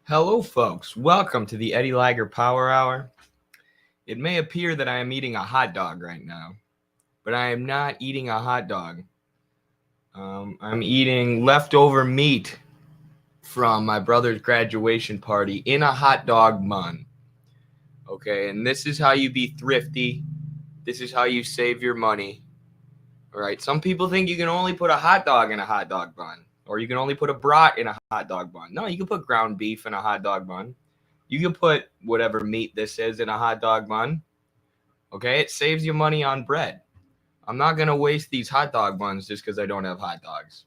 Hello, folks. Welcome to the Eddie Lager Power Hour. It may appear that I am eating a hot dog right now, but I am not eating a hot dog. I'm eating leftover meat from my brother's graduation party in a hot dog bun. Okay, and this is how you be thrifty. This is how you save your money. All right, some people think you can only put a hot dog in a hot dog bun, or you can only put a brat in a hot dog bun. No, you can put ground beef in a hot dog bun. You can put whatever meat this is in a hot dog bun. Okay, it saves you money on bread. I'm not going to waste these hot dog buns just because I don't have hot dogs.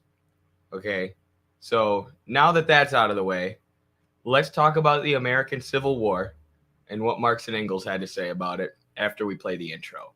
Okay, so now that that's out of the way, let's talk about the American Civil War and what Marx and Engels had to say about it after we play the intro.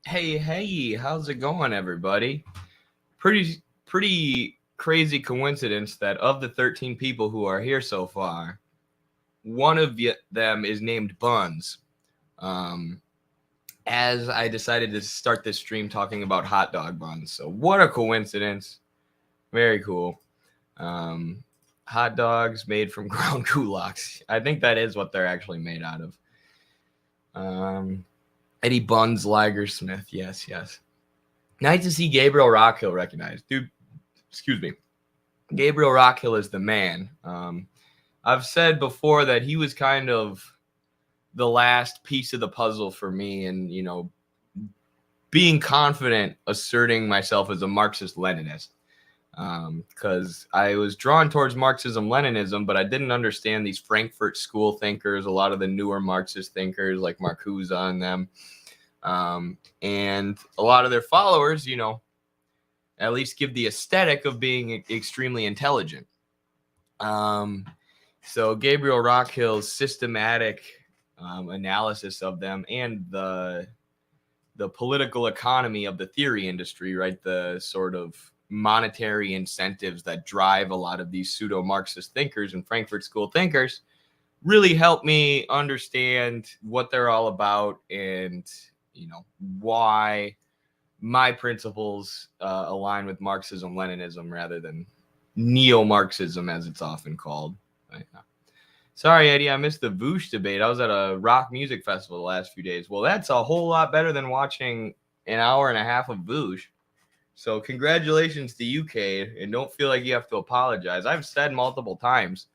Hey, how's it going, everybody? Pretty crazy coincidence that of the 13 people who are here so far, one of them is named Buns. As I decided to start this stream talking about hot dog buns. So what a coincidence. Very cool. Hot dogs made from ground kulaks. I think that is what they're actually made out of. Eddie Buns Lagersmith. Yes. Nice to see Gabriel Rockhill recognized. Dude, excuse me. Gabriel Rockhill is the man. I've said before that he was kind of the last piece of the puzzle for me, and being confident asserting myself as a Marxist-Leninist, because I was drawn towards Marxism-Leninism, but I didn't understand these Frankfurt School thinkers, a lot of the newer Marxist thinkers like Marcuse and them, and a lot of their followers, at least give the aesthetic of being extremely intelligent. So Gabriel Rockhill's systematic analysis of them and the political economy of the theory industry, right? The sort of monetary incentives that drive a lot of these pseudo-Marxist thinkers and Frankfurt School thinkers really helped me understand what they're all about and, why my principles align with Marxism-Leninism rather than neo-Marxism, as it's often called. Sorry, Eddie, I missed the Voosh debate. I was at a rock music festival the last few days. Well, that's a whole lot better than watching an hour and a half of Voosh. So congratulations to you, Cade, and don't feel like you have to apologize. I've said multiple times,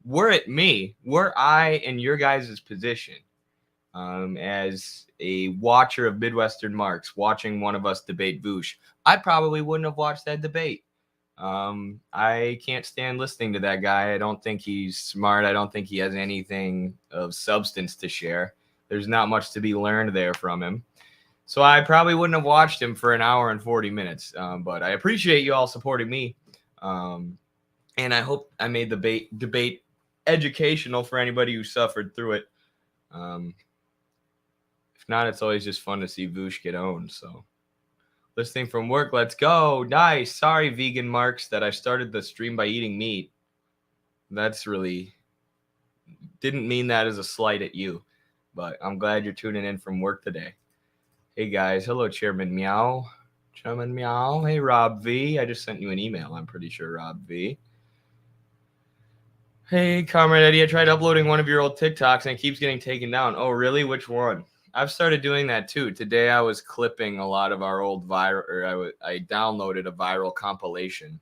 were it me, were I in your guys' position as a watcher of Midwestern Marx, watching one of us debate Voosh, I probably wouldn't have watched that debate. I can't stand listening to that guy. I don't think he's smart. I don't think he has anything of substance to share. There's not much to be learned there from him. So I probably wouldn't have watched him for an hour and 40 minutes. But I appreciate you all supporting me. And I hope I made the debate educational for anybody who suffered through it. If not, it's always just fun to see Voosh get owned. So listening from work, let's go. Nice. Sorry, vegan Marks, that I started the stream by eating meat. That's really didn't mean that as a slight at you, but I'm glad you're tuning in from work today. Hey guys, hello Chairman Meow. Chairman Meow. Hey Rob V. I just sent you an email, I'm pretty sure, Rob V. Hey, Comrade Eddie, I tried uploading one of your old TikToks and it keeps getting taken down. Oh, really? Which one? I've started doing that too. Today I was clipping a lot of our old I downloaded a viral compilation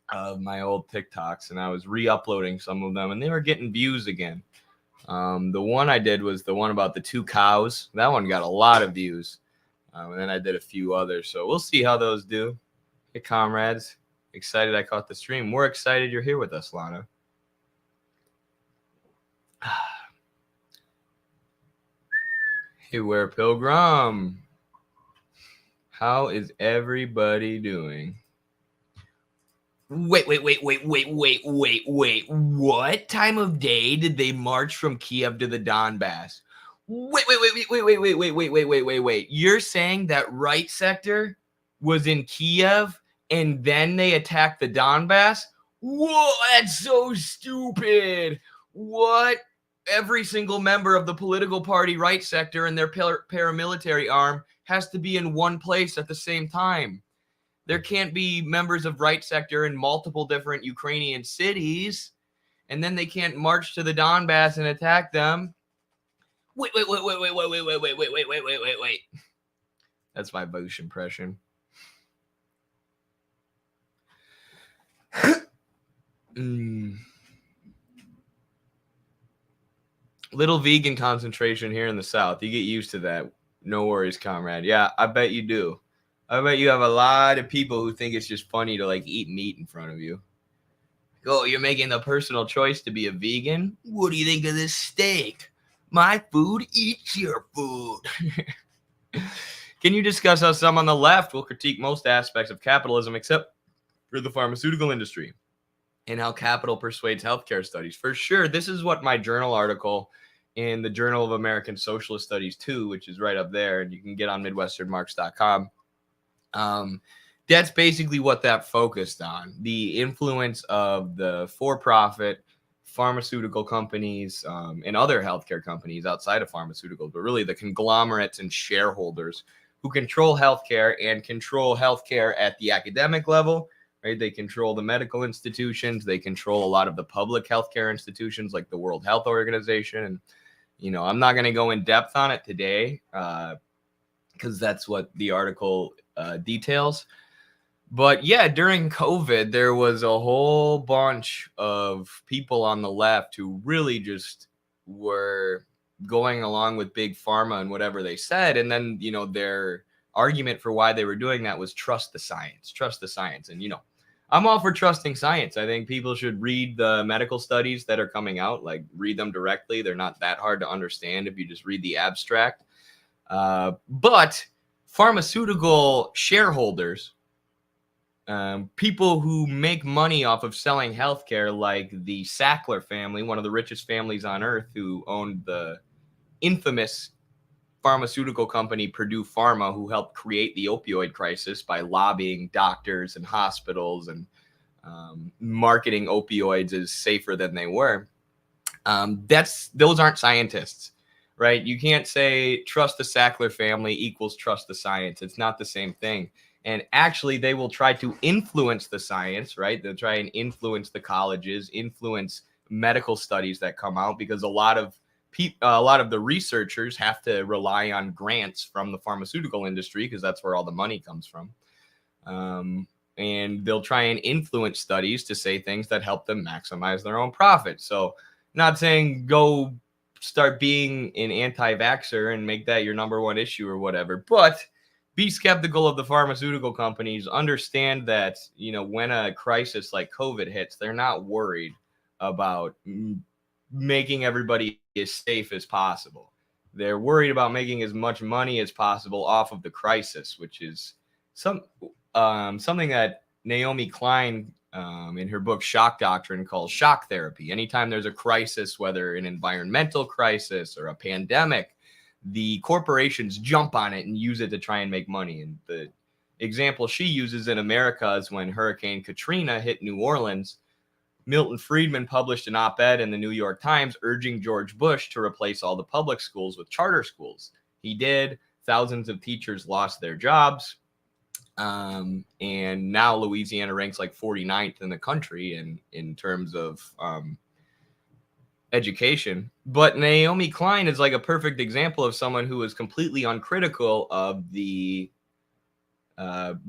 of my old TikToks and I was re-uploading some of them and they were getting views again. The one I did was the one about the 2 cows. That one got a lot of views. And then I did a few others. So we'll see how those do. Hey, comrades. Excited I caught the stream. We're excited you're here with us, Lana. Hey, Where Pilgrim. How is everybody doing? Wait. What time of day did they march from Kiev to the Donbass? Wait. You're saying that right sector was in Kiev and then they attacked the Donbass? Whoa, that's so stupid. What? Every single member of the political party right sector and their paramilitary arm has to be in one place at the same time. There can't be members of right sector in multiple different Ukrainian cities, and then they can't march to the Donbass and attack them. Wait. That's my Bush impression. Little vegan concentration here in the South. You get used to that. No worries, comrade. Yeah, I bet you do. I bet you have a lot of people who think it's just funny to like eat meat in front of you. Oh, you're making the personal choice to be a vegan? What do you think of this steak? My food eats your food. Can you discuss how some on the left will critique most aspects of capitalism except for the pharmaceutical industry and how capital persuades healthcare studies? For sure. This is what my journal article in the Journal of American Socialist Studies 2, which is right up there, and you can get on midwesternmarx.com. That's basically what that focused on, the influence of the for-profit pharmaceutical companies and other healthcare companies outside of pharmaceuticals, but really the conglomerates and shareholders who control healthcare and control healthcare at the academic level, right? They control the medical institutions. They control a lot of the public healthcare institutions like the World Health Organization. And, you know, I'm not going to go in depth on it today because that's what the article details. But yeah, during COVID, there was a whole bunch of people on the left who really just were going along with big pharma and whatever they said. And then, you know, their argument for why they were doing that was trust the science. And, you know, I'm all for trusting science. I think people should read the medical studies that are coming out, like read them directly. They're not that hard to understand if you just read the abstract. But pharmaceutical shareholders, people who make money off of selling healthcare, like the Sackler family, one of the richest families on earth, who owned the infamous pharmaceutical company Purdue Pharma, who helped create the opioid crisis by lobbying doctors and hospitals and marketing opioids as safer than they were. Those aren't scientists, right? You can't say trust the Sackler family equals trust the science. It's not the same thing. And actually, they will try to influence the science, right? They'll try and influence the colleges, influence medical studies that come out, because a lot of the researchers have to rely on grants from the pharmaceutical industry because that's where all the money comes from. And they'll try and influence studies to say things that help them maximize their own profit. So, not saying go start being an anti-vaxxer and make that your number one issue or whatever, but be skeptical of the pharmaceutical companies. Understand that, you know, when a crisis like COVID hits, they're not worried about making everybody as safe as possible. They're worried about making as much money as possible off of the crisis, which is something that Naomi Klein in her book Shock Doctrine calls shock therapy. Anytime there's a crisis, whether an environmental crisis or a pandemic, the corporations jump on it and use it to try and make money. And the example she uses in America is when Hurricane Katrina hit New Orleans. Milton Friedman published an op-ed in the New York Times urging George Bush to replace all the public schools with charter schools. He did. Thousands of teachers lost their jobs. And now Louisiana ranks like 49th in the country in terms of education. But Naomi Klein is like a perfect example of someone who was completely uncritical of the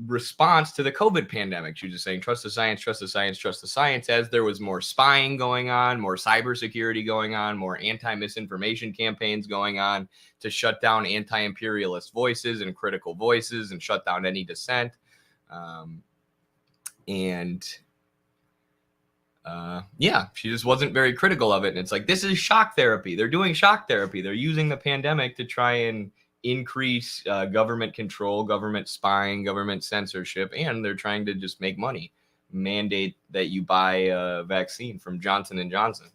response to the COVID pandemic. She was just saying, trust the science, trust the science, trust the science, as there was more spying going on, more cybersecurity going on, more anti-misinformation campaigns going on to shut down anti-imperialist voices and critical voices and shut down any dissent. Yeah, she just wasn't very critical of it. And it's like, this is shock therapy. They're doing shock therapy. They're using the pandemic to try and increase government control, government spying, government censorship, and they're trying to just make money. Mandate that you buy a vaccine from Johnson & Johnson.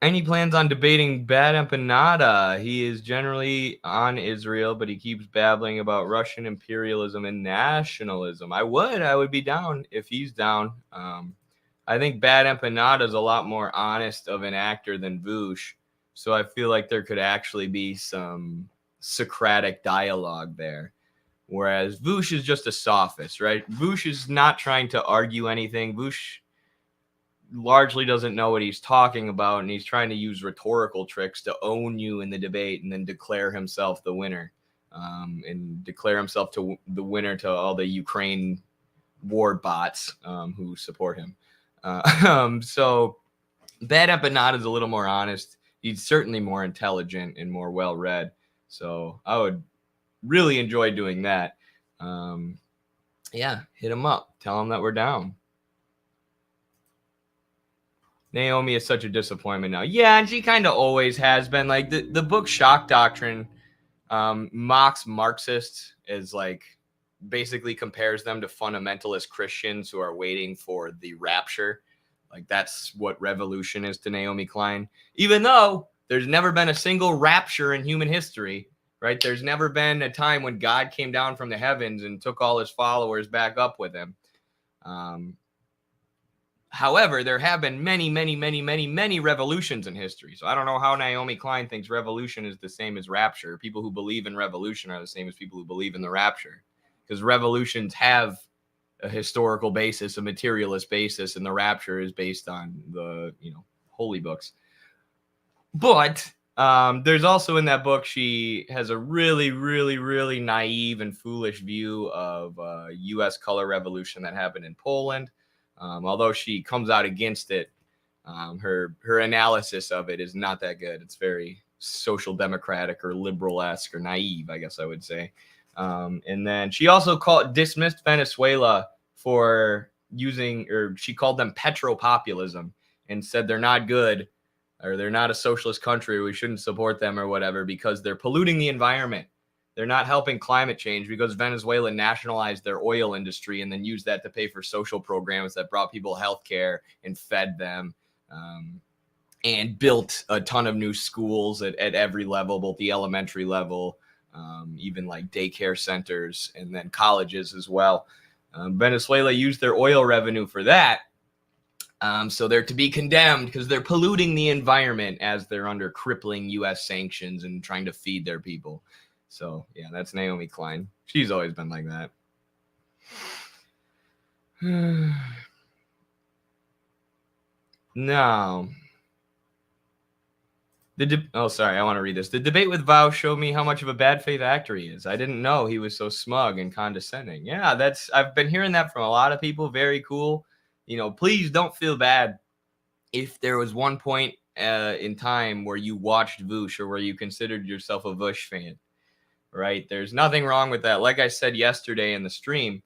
Any plans on debating Bad Empanada? He is generally on Israel, but he keeps babbling about Russian imperialism and nationalism. I would be down if he's down. I think Bad Empanada is a lot more honest of an actor than Vush. So I feel like there could actually be some Socratic dialogue there. Whereas Vush is just a sophist, right? Vush is not trying to argue anything. Vush largely doesn't know what he's talking about, and he's trying to use rhetorical tricks to own you in the debate and then declare himself the winner, and declare himself to the winner to all the Ukraine war bots who support him. So Bad Empanada is a little more honest. He's certainly more intelligent and more well-read. So I would really enjoy doing that. Yeah, hit him up. Tell him that we're down. Naomi is such a disappointment now. Yeah, and she kind of always has been. Like the book Shock Doctrine mocks Marxists as like basically compares them to fundamentalist Christians who are waiting for the rapture. Like that's what revolution is to Naomi Klein, even though there's never been a single rapture in human history, right? There's never been a time when God came down from the heavens and took all his followers back up with him. However, there have been many revolutions in history. So I don't know how Naomi Klein thinks revolution is the same as rapture. People who believe in revolution are the same as people who believe in the rapture, because revolutions have a historical basis, a materialist basis, and the rapture is based on the, holy books. But there's also in that book, she has a really naive and foolish view of U.S. color revolution that happened in Poland. Although she comes out against it, her analysis of it is not that good. It's very social democratic or liberal-esque or naive, I guess I would say. And then she also dismissed Venezuela for she called them petropopulism and said they're not good, or they're not a socialist country, we shouldn't support them or whatever, because they're polluting the environment. They're not helping climate change, because Venezuela nationalized their oil industry and then used that to pay for social programs that brought people health care and fed them, and built a ton of new schools at every level, both the elementary level, even like daycare centers, and then colleges as well. Venezuela used their oil revenue for that. So they're to be condemned because they're polluting the environment as they're under crippling U.S. sanctions and trying to feed their people. So, yeah, that's Naomi Klein. She's always been like that. No. Sorry, I want to read this. The debate with Vow showed me how much of a bad faith actor he is. I didn't know he was so smug and condescending. Yeah, I've been hearing that from a lot of people. Very cool. Please don't feel bad if there was one point in time where you watched Vush or where you considered yourself a Vush fan, right? There's nothing wrong with that. Like I said yesterday in the stream,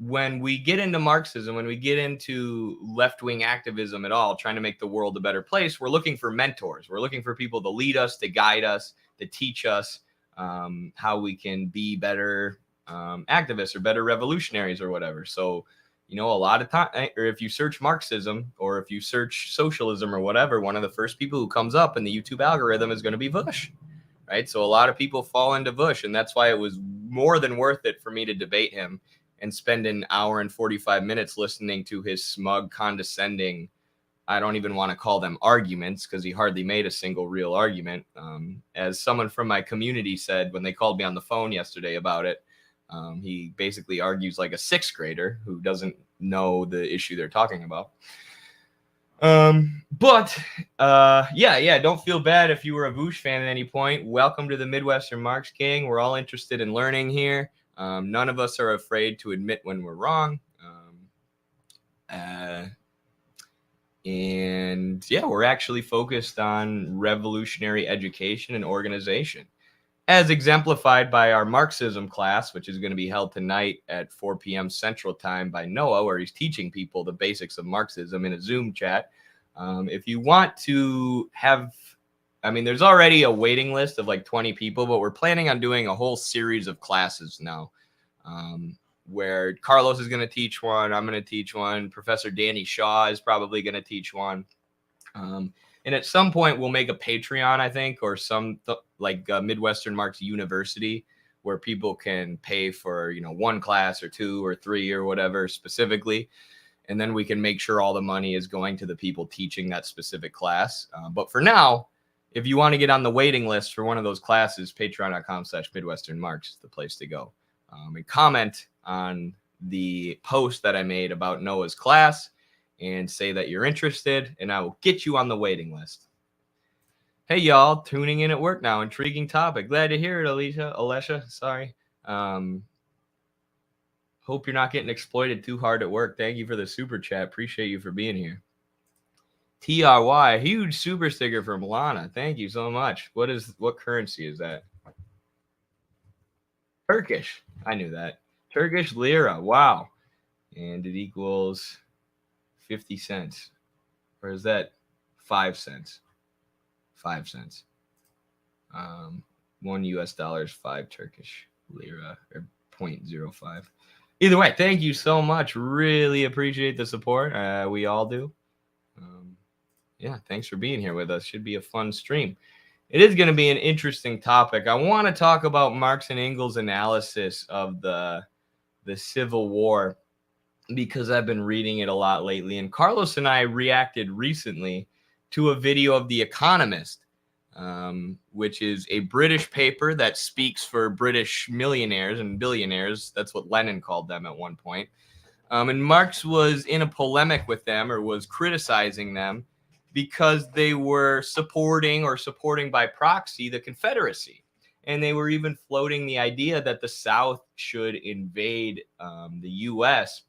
when we get into Marxism, when we get into left-wing activism at all, trying to make the world a better place, we're looking for mentors. We're looking for people to lead us, to guide us, to teach us how we can be better activists or better revolutionaries or whatever. So, a lot of time, or if you search Marxism or if you search socialism or whatever, one of the first people who comes up in the YouTube algorithm is going to be Vush, right? So a lot of people fall into Vush, and that's why it was more than worth it for me to debate him and spend an hour and 45 minutes listening to his smug, condescending, I don't even want to call them arguments, because he hardly made a single real argument. As someone from my community said when they called me on the phone yesterday about it, he basically argues like a sixth grader who doesn't know the issue they're talking about. Yeah, don't feel bad if you were a Voosh fan at any point. Welcome to the Midwestern Marx Gang. We're all interested in learning here. None of us are afraid to admit when we're wrong. And yeah, we're actually focused on revolutionary education and organization, as exemplified by our Marxism class, which is going to be held tonight at 4 p.m. Central Time by Noah, where he's teaching people the basics of Marxism in a Zoom chat. If you want to have, there's already a waiting list of like 20 people, but we're planning on doing a whole series of classes now, where Carlos is going to teach one, I'm going to teach one, Professor Danny Shaw is probably going to teach one. And at some point, we'll make a Patreon, I think, or some Midwestern Marx University, where people can pay for, one class or two or three or whatever specifically. And then we can make sure all the money is going to the people teaching that specific class. But for now, if you want to get on the waiting list for one of those classes, patreon.com/MidwesternMarx is the place to go. And comment on the post that I made about Noah's class and say that you're interested, and I will get you on the waiting list. Hey, y'all, tuning in at work now. Intriguing topic. Glad to hear it, Alesha. Sorry. Hope you're not getting exploited too hard at work. Thank you for the super chat. Appreciate you for being here. TRY, huge super sticker from Lana. Thank you so much. What currency is that? Turkish. I knew that. Turkish lira. Wow. And it equals 50 cents. Or is that 5 cents? 5 cents. $1 US, 5 Turkish lira, or 0.05. Either way, thank you so much. Really appreciate the support. We all do. Yeah, thanks for being here with us. Should be a fun stream. It is going to be an interesting topic. I want to talk about Marx and Engels' analysis of the Civil War, because I've been reading it a lot lately. And Carlos and I reacted recently to a video of The Economist, which is a British paper that speaks for British millionaires and billionaires. That's what Lenin called them at one point. And Marx was in a polemic with them, or was criticizing them, because they were supporting by proxy the Confederacy. And they were even floating the idea that the South should invade the U.S.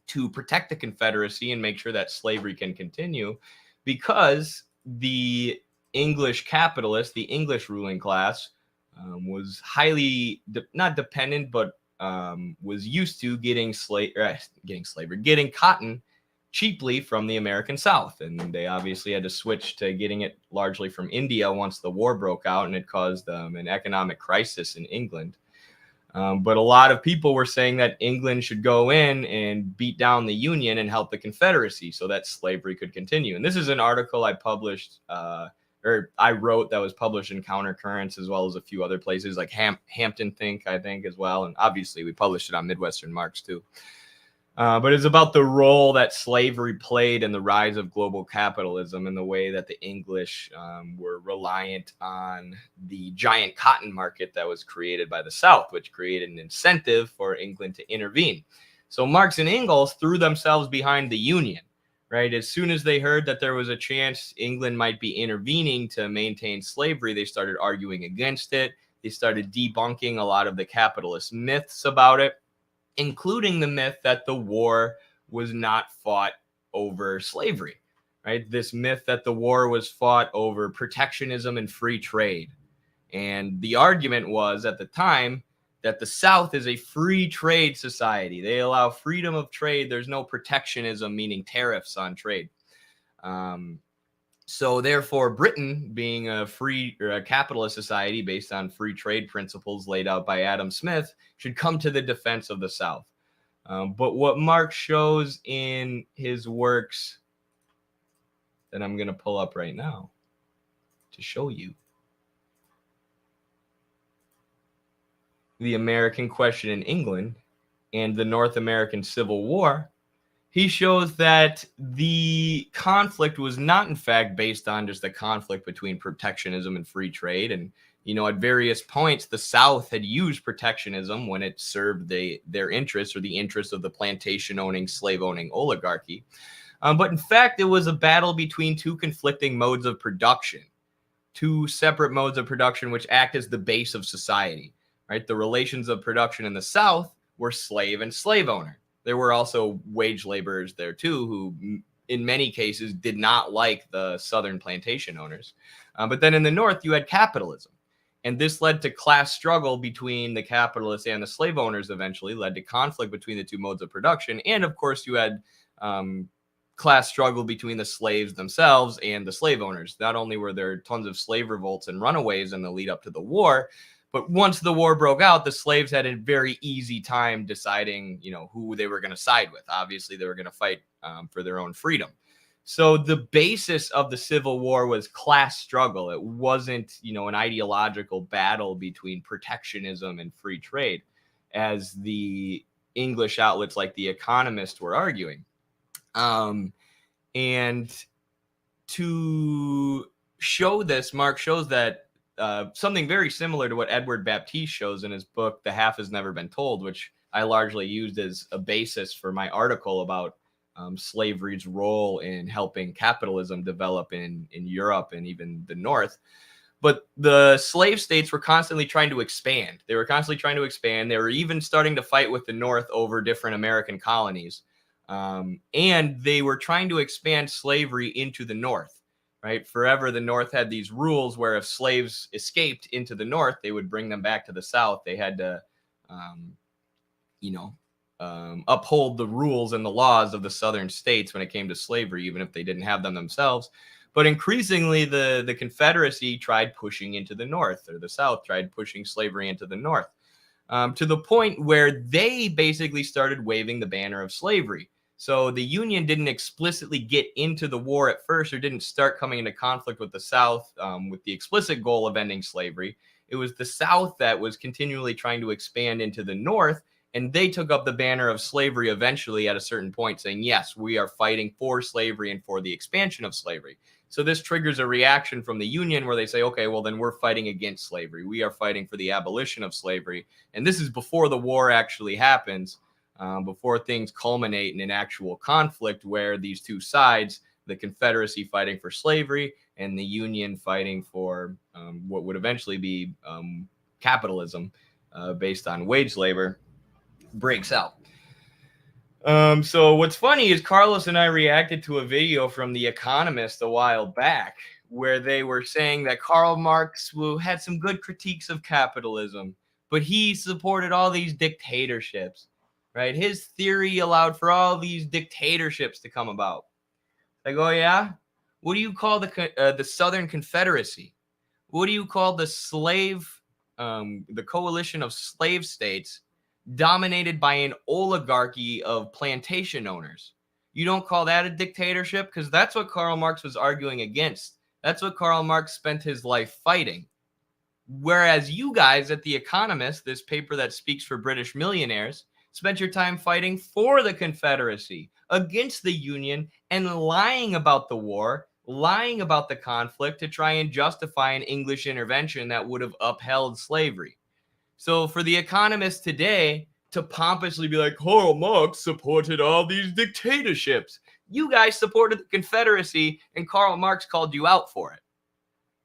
to protect the Confederacy and make sure that slavery can continue, because the English capitalists, the English ruling class, was highly not dependent, but was used to getting cotton cheaply from the American South. And they obviously had to switch to getting it largely from India once the war broke out, and it caused an economic crisis in England. But a lot of people were saying that England should go in and beat down the Union and help the Confederacy so that slavery could continue. And this is an article I published, or I wrote, that was published in Countercurrents, as well as a few other places like Hampton Think, I think, as well. And obviously we published it on Midwestern Marx too. But it's about the role that slavery played in the rise of global capitalism, and the way that the English were reliant on the giant cotton market that was created by the South, which created an incentive for England to intervene. So Marx and Engels threw themselves behind the Union, right? As soon as they heard that there was a chance England might be intervening to maintain slavery, they started arguing against it. They started debunking a lot of the capitalist myths about it, including the myth that the war was not fought over slavery, right? This myth that the war was fought over protectionism and free trade. And the argument was at the time that the South is a free trade society. They allow freedom of trade. There's no protectionism, meaning tariffs on trade. So therefore, Britain, being a free or a capitalist society based on free trade principles laid out by Adam Smith, should come to the defense of the South. But what Marx shows in his works, that I'm going to pull up right now to show you, the American Question in England and the North American Civil War, he shows that the conflict was not, in fact, based on just a conflict between protectionism and free trade. And, at various points, the South had used protectionism when it served their interests, or the interests of the plantation-owning, slave-owning oligarchy. But in fact, it was a battle between two conflicting modes of production, two separate modes of production which act as the base of society, right? The relations of production in the South were slave and slave owner. There were also wage laborers there too, who in many cases did not like the Southern plantation owners. But then in the North, you had capitalism. And this led to class struggle between the capitalists and the slave owners, eventually led to conflict between the two modes of production. And of course, you had class struggle between the slaves themselves and the slave owners. Not only were there tons of slave revolts and runaways in the lead up to the war, but once the war broke out, the slaves had a very easy time deciding, who they were going to side with. Obviously, they were going to fight for their own freedom. So the basis of the Civil War was class struggle. It wasn't, an ideological battle between protectionism and free trade, as the English outlets like The Economist were arguing. And to show this, Marx shows that something very similar to what Edward Baptiste shows in his book, The Half Has Never Been Told, which I largely used as a basis for my article about slavery's role in helping capitalism develop in Europe and even the North. But the slave states were constantly trying to expand. They were even starting to fight with the North over different American colonies. And they were trying to expand slavery into the North, right? Forever, the North had these rules where if slaves escaped into the North, they would bring them back to the South. They had to, uphold the rules and the laws of the Southern states when it came to slavery, even if they didn't have them themselves. But increasingly, the Confederacy tried pushing into the North, or the South tried pushing slavery into the North, to the point where they basically started waving the banner of slavery. So the Union didn't explicitly get into the war at first, or didn't start coming into conflict with the South with the explicit goal of ending slavery. It was the South that was continually trying to expand into the North, and they took up the banner of slavery eventually at a certain point, saying, yes, we are fighting for slavery and for the expansion of slavery. So this triggers a reaction from the Union where they say, okay, well, then we're fighting against slavery. We are fighting for the abolition of slavery. And this is before the war actually happens, before things culminate in an actual conflict where these two sides, the Confederacy fighting for slavery and the Union fighting for what would eventually be capitalism based on wage labor, breaks out. So what's funny is Carlos and I reacted to a video from The Economist a while back where they were saying that Karl Marx had some good critiques of capitalism, but he supported all these dictatorships, right? His theory allowed for all these dictatorships to come about. Like, oh yeah? What do you call the Southern Confederacy? What do you call the coalition of slave states dominated by an oligarchy of plantation owners? You don't call that a dictatorship? Because that's what Karl Marx was arguing against. That's what Karl Marx spent his life fighting. Whereas you guys at The Economist, this paper that speaks for British millionaires, spent your time fighting for the Confederacy, against the Union, and lying about the war, lying about the conflict to try and justify an English intervention that would have upheld slavery. So for The Economist today to pompously be like, Karl Marx supported all these dictatorships, you guys supported the Confederacy and Karl Marx called you out for it.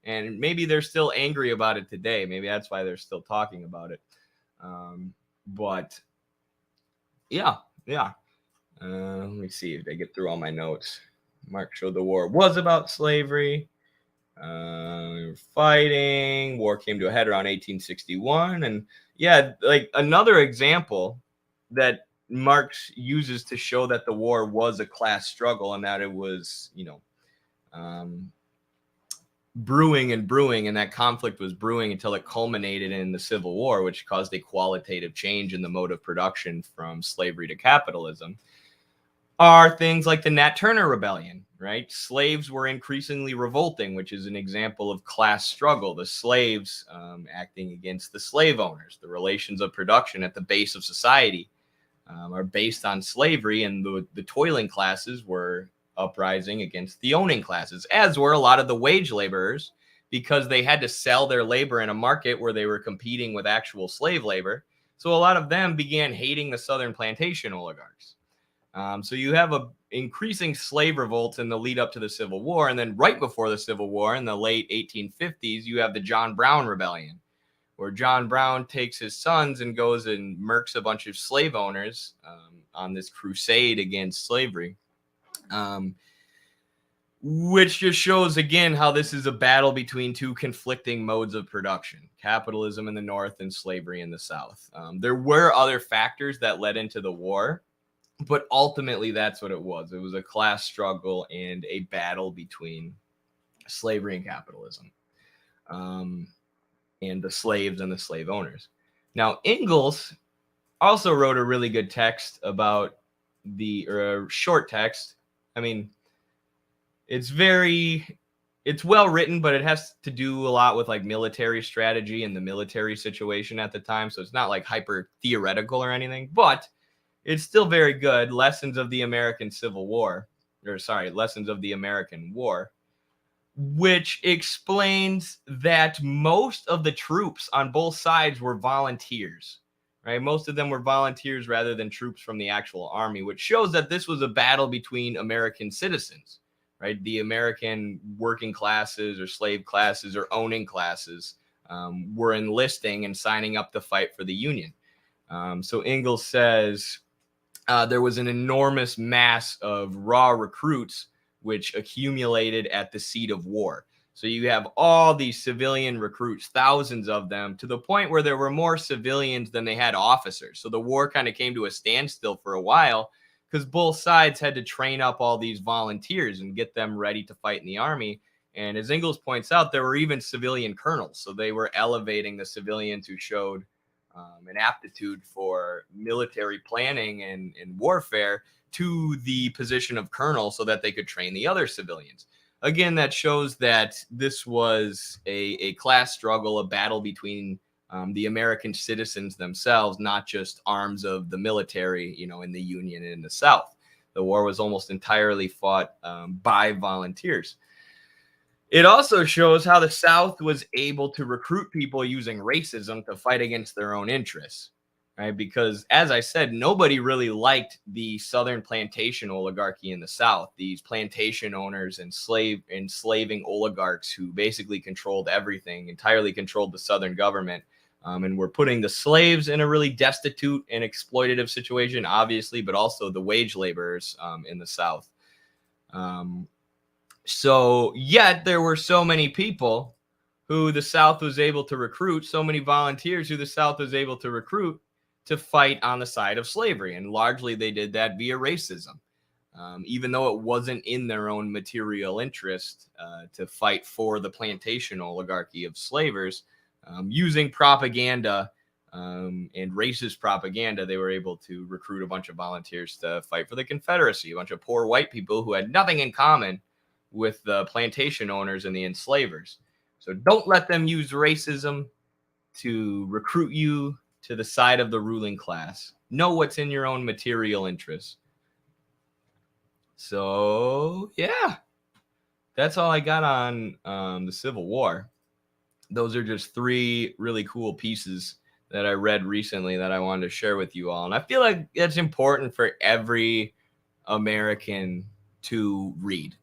And maybe they're still angry about it today. Maybe that's why they're still talking about it. But yeah. Let me see if I get through all my notes. Marx showed the war was about slavery. We were fighting. War came to a head around 1861. And yeah, like another example that Marx uses to show that the war was a class struggle and that it was, brewing and that conflict was brewing until it culminated in the Civil War, which caused a qualitative change in the mode of production from slavery to capitalism, are things like the Nat Turner Rebellion, right? Slaves were increasingly revolting, which is an example of class struggle. The slaves acting against the slave owners. The relations of production at the base of society are based on slavery, and the toiling classes were uprising against the owning classes, as were a lot of the wage laborers, because they had to sell their labor in a market where they were competing with actual slave labor. So a lot of them began hating the Southern plantation oligarchs. So you have a increasing slave revolts in the lead up to the Civil War, and then right before the Civil War, in the late 1850s, you have the John Brown Rebellion, where John Brown takes his sons and goes and murks a bunch of slave owners on this crusade against slavery. Which just shows again how this is a battle between two conflicting modes of production: capitalism in the North and slavery in the South. There were other factors that led into the war, but ultimately that's what it was. It was a class struggle and a battle between slavery and capitalism, and the slaves and the slave owners. Now, Engels also wrote a really good text about short text. I mean, it's well written, but it has to do a lot with like military strategy and the military situation at the time. So it's not like hyper theoretical or anything, but it's still very good. Lessons of the American War, which explains that most of the troops on both sides were volunteers, right? Most of them were volunteers rather than troops from the actual army, which shows that this was a battle between American citizens, right? The American working classes or slave classes or owning classes were enlisting and signing up to fight for the Union. So Engels says there was an enormous mass of raw recruits which accumulated at the seat of war. So you have all these civilian recruits, thousands of them, to the point where there were more civilians than they had officers. So the war kind of came to a standstill for a while because both sides had to train up all these volunteers and get them ready to fight in the army. And as Engels points out, there were even civilian colonels. So they were elevating the civilians who showed an aptitude for military planning and warfare to the position of colonel so that they could train the other civilians. Again, that shows that this was a class struggle, a battle between the American citizens themselves, not just arms of the military, in the Union and in the South. The war was almost entirely fought by volunteers. It also shows how the South was able to recruit people using racism to fight against their own interests, right? Because, as I said, nobody really liked the Southern plantation oligarchy in the South, these plantation owners and enslaving oligarchs who basically controlled everything, entirely controlled the Southern government, and were putting the slaves in a really destitute and exploitative situation, obviously, but also the wage laborers in the South. So yet there were so many people who the South was able to recruit, so many volunteers who the South was able to recruit to fight on the side of slavery. And largely they did that via racism, even though it wasn't in their own material interest to fight for the plantation oligarchy of slavers. Using propaganda and racist propaganda, they were able to recruit a bunch of volunteers to fight for the Confederacy, a bunch of poor white people who had nothing in common with the plantation owners and the enslavers. So don't let them use racism to recruit you to the side of the ruling class. Know what's in your own material interests. So, yeah, that's all I got on the Civil War. Those are just 3 really cool pieces that I read recently that I wanted to share with you all. And I feel like it's important for every American to read.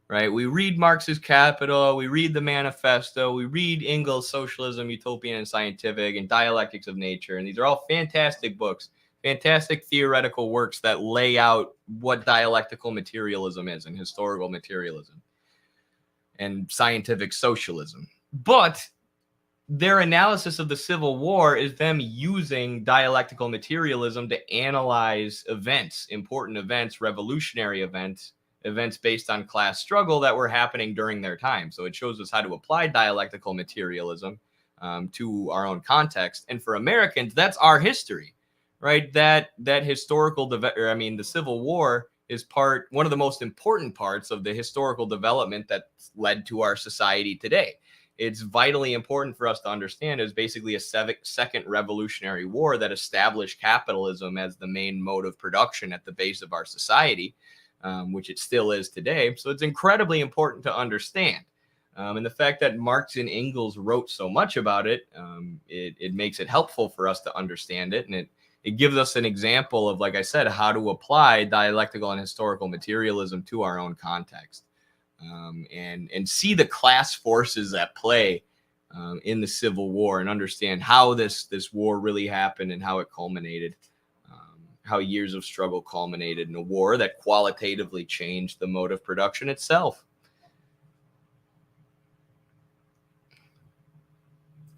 Right? We read Marx's Capital, we read the Manifesto, we read Engels' Socialism, Utopian and Scientific, and Dialectics of Nature. And these are all fantastic books, fantastic theoretical works that lay out what dialectical materialism is and historical materialism and scientific socialism. But their analysis of the Civil War is them using dialectical materialism to analyze events, important events, revolutionary events based on class struggle that were happening during their time. So it shows us how to apply dialectical materialism to our own context. And for Americans, that's our history, right? That historical, the Civil War is one of the most important parts of the historical development that led to our society today. It's vitally important for us to understand. It was basically a second revolutionary war that established capitalism as the main mode of production at the base of our society. Which it still is today. So it's incredibly important to understand. And the fact that Marx and Engels wrote so much about it, it makes it helpful for us to understand it. And it gives us an example of, like I said, how to apply dialectical and historical materialism to our own context, and see the class forces at play in the Civil War, and understand how this war really happened and how it culminated, how years of struggle culminated in a war that qualitatively changed the mode of production itself.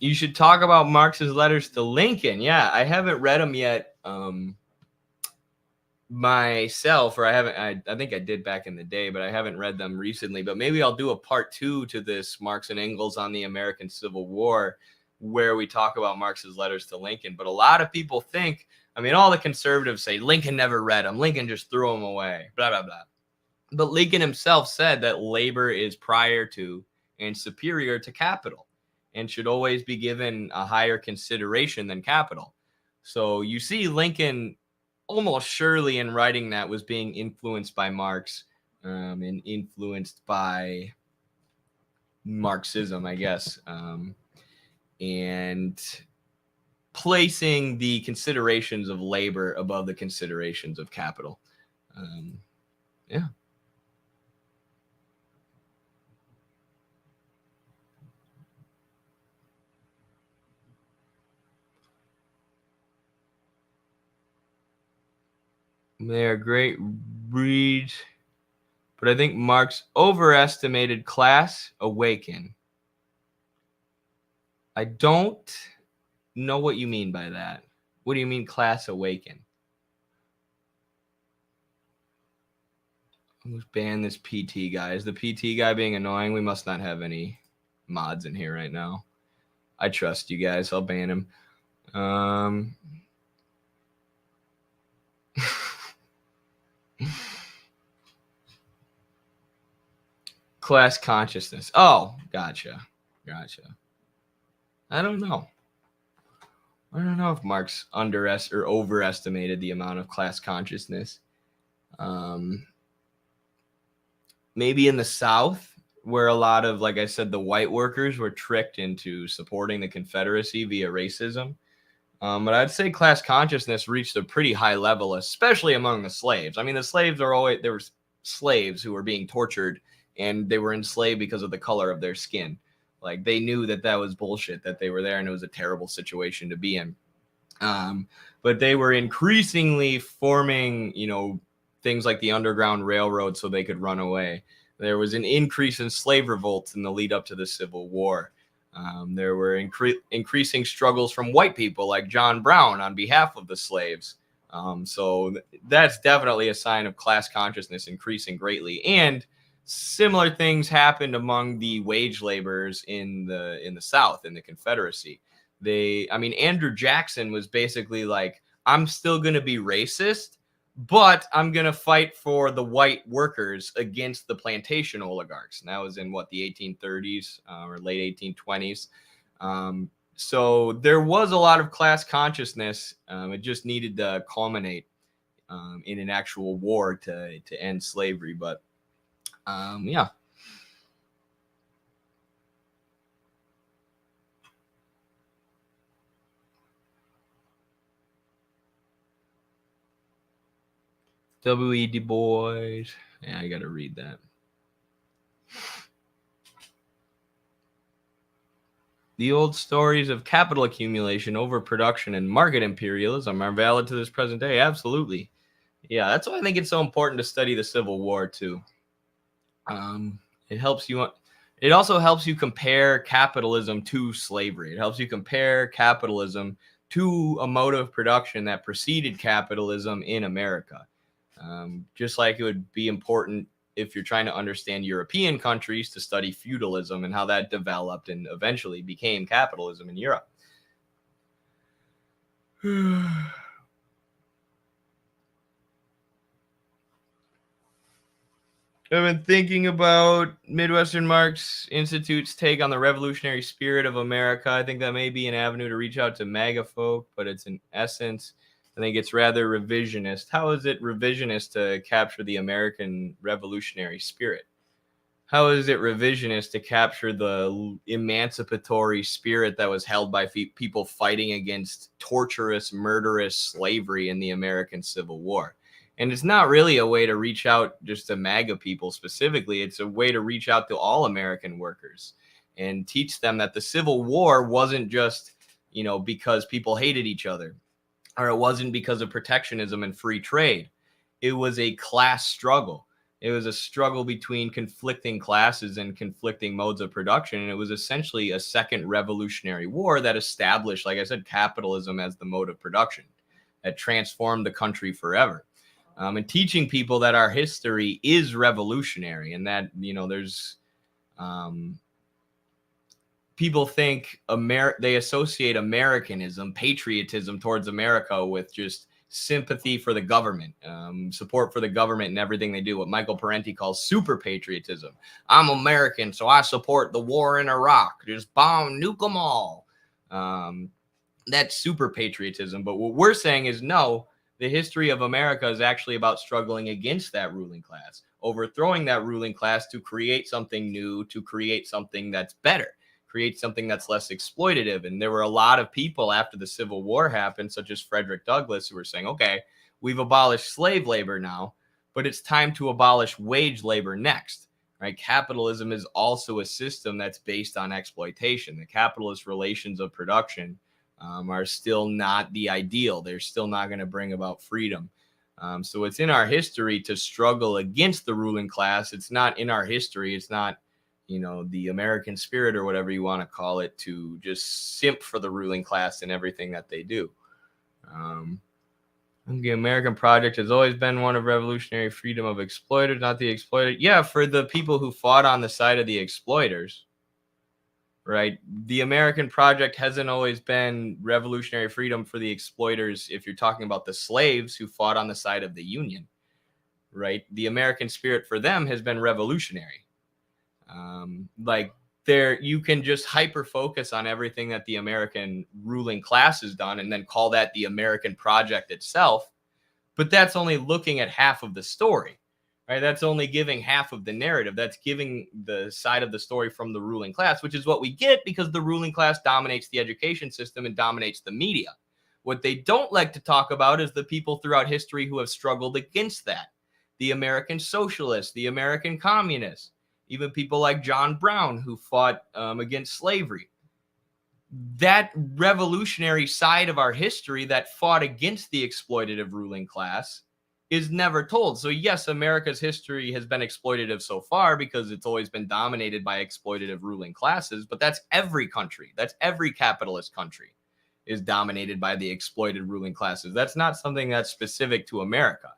You should talk about Marx's letters to Lincoln. Yeah, I haven't read them yet myself, or I think I did back in the day, but I haven't read them recently. But maybe I'll do a part 2 to this Marx and Engels on the American Civil War, where we talk about Marx's letters to Lincoln. But a lot of people think, I mean, all the conservatives say Lincoln never read them. Lincoln just threw them away, blah, blah, blah. But Lincoln himself said that labor is prior to and superior to capital, and should always be given a higher consideration than capital. So you see Lincoln almost surely in writing that was being influenced by Marx, and influenced by Marxism, I guess, and placing the considerations of labor above the considerations of capital. Yeah. They are great reads, but I think Marx overestimated class awaken. I don't know what you mean by that. What do you mean class awaken? Let's ban this PT guy. Is the PT guy being annoying? We must not have any mods in here right now. I trust you guys. I'll ban him. Class consciousness. Oh, gotcha. I don't know if Marx overestimated the amount of class consciousness. Maybe in the South, where a lot of, like I said, the white workers were tricked into supporting the Confederacy via racism. But I'd say class consciousness reached a pretty high level, especially among the slaves. I mean, the slaves there were slaves who were being tortured, and they were enslaved because of the color of their skin. Like, they knew that was bullshit, that they were there, and it was a terrible situation to be in. But they were increasingly forming, things like the Underground Railroad so they could run away. There was an increase in slave revolts in the lead up to the Civil War. There were increasing struggles from white people like John Brown on behalf of the slaves. So that's definitely a sign of class consciousness increasing greatly. And similar things happened among the wage laborers in the South, in the Confederacy. Andrew Jackson was basically like, I'm still going to be racist, but I'm going to fight for the white workers against the plantation oligarchs. And that was in the 1830s or late 1820s. So there was a lot of class consciousness. It just needed to culminate in an actual war to end slavery. But yeah. W.E. Du Bois. Yeah, I got to read that. The old stories of capital accumulation, overproduction, and market imperialism are valid to this present day. Absolutely. Yeah, that's why I think it's so important to study the Civil War, too. It also helps you compare capitalism to slavery. It helps you compare capitalism to a mode of production that preceded capitalism in America. Just like it would be important if you're trying to understand European countries to study feudalism and how that developed and eventually became capitalism in Europe. I've been thinking about Midwestern Marx Institute's take on the revolutionary spirit of America. I think that may be an avenue to reach out to MAGA folk, but it's in essence, I think it's rather revisionist. How is it revisionist to capture the American revolutionary spirit? how is it revisionist to capture the emancipatory spirit that was held by people fighting against torturous, murderous slavery in the American Civil War? And it's not really a way to reach out just to MAGA people specifically. It's a way to reach out to all American workers and teach them that the Civil War wasn't just, because people hated each other, or it wasn't because of protectionism and free trade. It was a class struggle. It was a struggle between conflicting classes and conflicting modes of production. And it was essentially a second revolutionary war that established, like I said, capitalism as the mode of production that transformed the country forever. And teaching people that our history is revolutionary, and that, there's people think they associate Americanism, patriotism towards America, with just sympathy for the government, support for the government and everything they do, what Michael Parenti calls super patriotism. I'm American, so I support the war in Iraq. Just bomb, nuke them all. That's super patriotism. But what we're saying is, no, the history of America is actually about struggling against that ruling class, overthrowing that ruling class to create something new, to create something that's better, create something that's less exploitative. And there were a lot of people after the Civil War happened, such as Frederick Douglass, who were saying, okay, we've abolished slave labor now, but it's time to abolish wage labor next, right? Capitalism is also a system that's based on exploitation. The capitalist relations of production are still not the ideal. They're still not going to bring about freedom. So it's in our history to struggle against the ruling class. It's not in our history. It's not, the American spirit or whatever you want to call it, to just simp for the ruling class and everything that they do. The American project has always been one of revolutionary freedom of exploiters, not the exploited. Yeah, for the people who fought on the side of the exploiters, right? The American project hasn't always been revolutionary freedom for the exploiters. If you're talking about the slaves who fought on the side of the Union, right? The American spirit for them has been revolutionary. You can just hyper focus on everything that the American ruling class has done and then call that the American project itself. But that's only looking at half of the story, right? That's only giving half of the narrative. That's giving the side of the story from the ruling class, which is what we get because the ruling class dominates the education system and dominates the media. What they don't like to talk about is the people throughout history who have struggled against that. The American socialists, the American communists, even people like John Brown who fought against slavery. That revolutionary side of our history that fought against the exploitative ruling class is never told. So yes, America's history has been exploitative so far because it's always been dominated by exploitative ruling classes, but that's every country. That's every capitalist country is dominated by the exploited ruling classes. That's not something that's specific to America.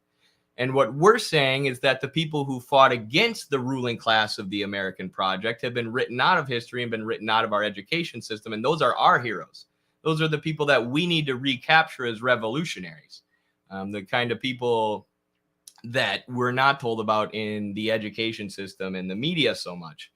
And what we're saying is that the people who fought against the ruling class of the American project have been written out of history and been written out of our education system. And those are our heroes. Those are the people that we need to recapture as revolutionaries. The kind of people that we're not told about in the education system and the media so much.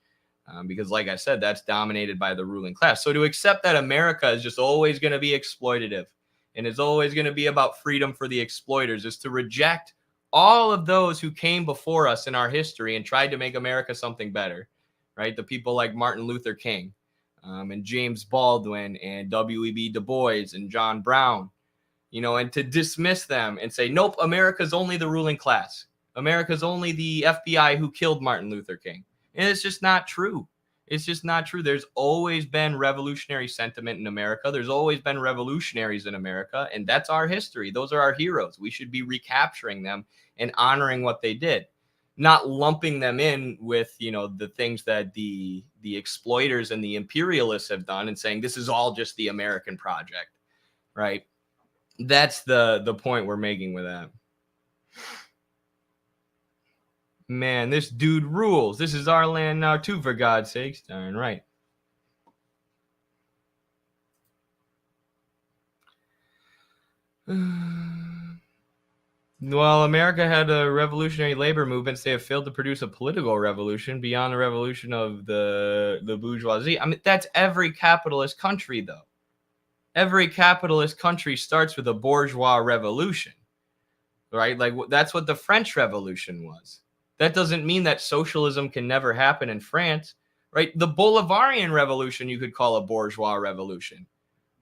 Because like I said, that's dominated by the ruling class. So to accept that America is just always going to be exploitative and is always going to be about freedom for the exploiters is to reject all of those who came before us in our history and tried to make America something better, right? The people like Martin Luther King and James Baldwin and W.E.B. Du Bois and John Brown, and to dismiss them and say, nope, America's only the ruling class. America's only the FBI who killed Martin Luther King. And it's just not true. It's just not true. There's always been revolutionary sentiment in America. There's always been revolutionaries in America, and that's our history. Those are our heroes. We should be recapturing them and honoring what they did, not lumping them in with, the things that the exploiters and the imperialists have done and saying this is all just the American project, right? That's the point we're making with that. Man, this dude rules. This is our land now, too, for God's sakes. Darn right. Well, America had a revolutionary labor movement. They have failed to produce a political revolution beyond the revolution of the bourgeoisie. I mean, that's every capitalist country, though. Every capitalist country starts with a bourgeois revolution, right? Like, that's what the French Revolution was. That doesn't mean that socialism can never happen in France, right? The Bolivarian revolution you could call a bourgeois revolution.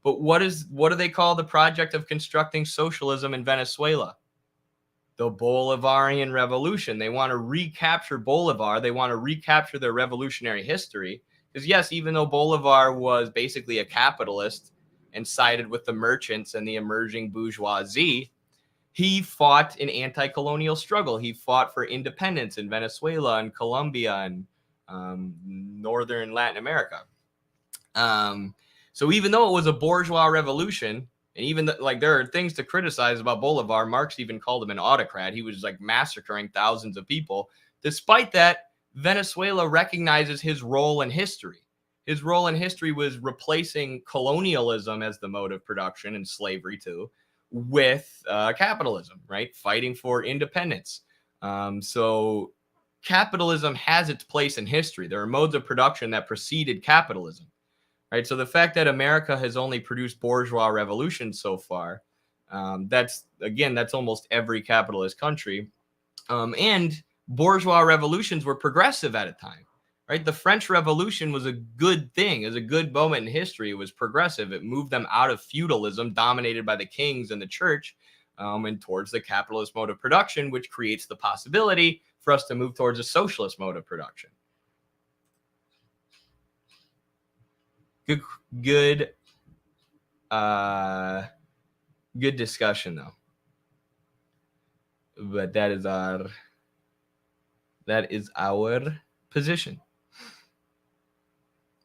But what do they call the project of constructing socialism in Venezuela? The Bolivarian Revolution. They want to recapture Bolivar. They want to recapture their revolutionary history. Because yes, even though Bolivar was basically a capitalist and sided with the merchants and the emerging bourgeoisie, he fought an anti-colonial struggle. He fought for independence in Venezuela and Colombia and northern Latin America. So even though it was a bourgeois revolution, and even like there are things to criticize about Bolivar, Marx even called him an autocrat. He was like massacring thousands of people. Despite that, Venezuela recognizes his role in history. His role in history was replacing colonialism as the mode of production, and slavery too, with capitalism, right? Fighting for independence. So capitalism has its place in history. There are modes of production that preceded capitalism, right? So the fact that America has only produced bourgeois revolutions so far, that's almost every capitalist country. And bourgeois revolutions were progressive at a time, right? The French Revolution was a good thing. It was a good moment in history. It was progressive. It moved them out of feudalism dominated by the kings and the church, and towards the capitalist mode of production, which creates the possibility for us to move towards a socialist mode of production. Good discussion though. But that is our position.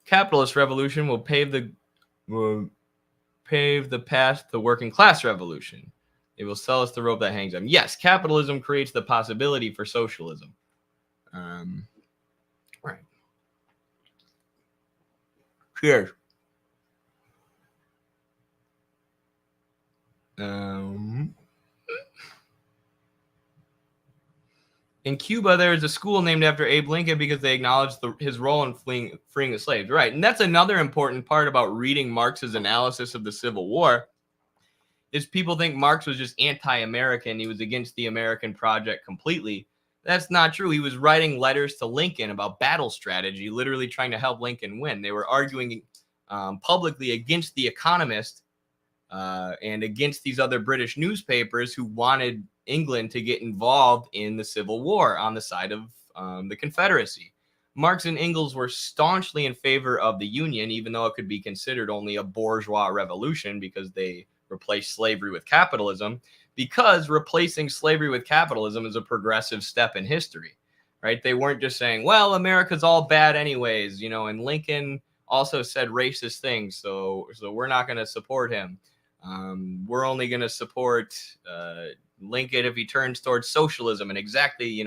Capitalist revolution will pave the path to working class revolution. It will sell us the rope that hangs them. Yes, capitalism creates the possibility for socialism. Right. Cheers. In Cuba, there is a school named after Abe Lincoln because they acknowledged his role in freeing the slaves. Right. And that's another important part about reading Marx's analysis of the Civil War, is people think Marx was just anti-American. He was against the American project completely. That's not true. He was writing letters to Lincoln about battle strategy, literally trying to help Lincoln win. They were arguing publicly against The Economist and against these other British newspapers who wanted England to get involved in the Civil War on the side of the Confederacy. Marx and Engels were staunchly in favor of the Union, even though it could be considered only a bourgeois revolution because they replaced slavery with capitalism, because replacing slavery with capitalism is a progressive step in history, right? They weren't just saying, well, America's all bad anyways, and Lincoln also said racist things, so we're not going to support him. We're only going to support Lincoln if he turns towards socialism and exactly,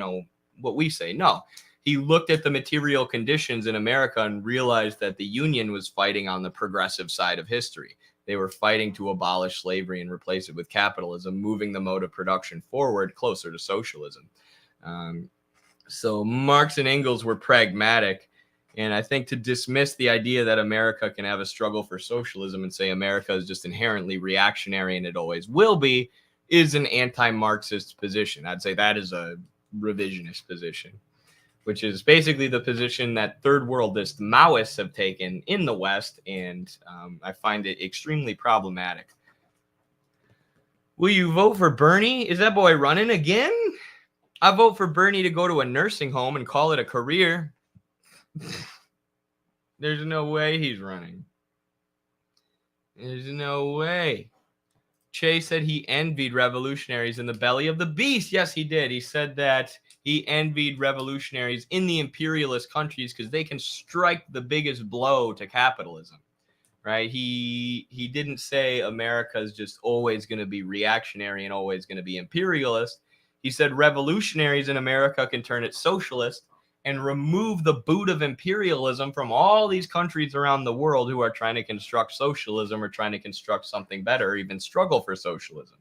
what we say. No, he looked at the material conditions in America and realized that the Union was fighting on the progressive side of history. They were fighting to abolish slavery and replace it with capitalism, moving the mode of production forward closer to socialism. So Marx and Engels were pragmatic. And I think to dismiss the idea that America can have a struggle for socialism and say America is just inherently reactionary and it always will be is an anti-Marxist position. I'd say that is a revisionist position, which is basically the position that third worldist Maoists have taken in the West, and I find it extremely problematic. Will you vote for Bernie? Is that boy running again? I vote for Bernie to go to a nursing home and call it a career. There's no way he's running. There's no way. Che said he envied revolutionaries in the belly of the beast. Yes, he did. He said that he envied revolutionaries in the imperialist countries because they can strike the biggest blow to capitalism, right? He didn't say America is just always going to be reactionary and always going to be imperialist. He said revolutionaries in America can turn it socialist and remove the boot of imperialism from all these countries around the world who are trying to construct socialism or trying to construct something better or even struggle for socialism.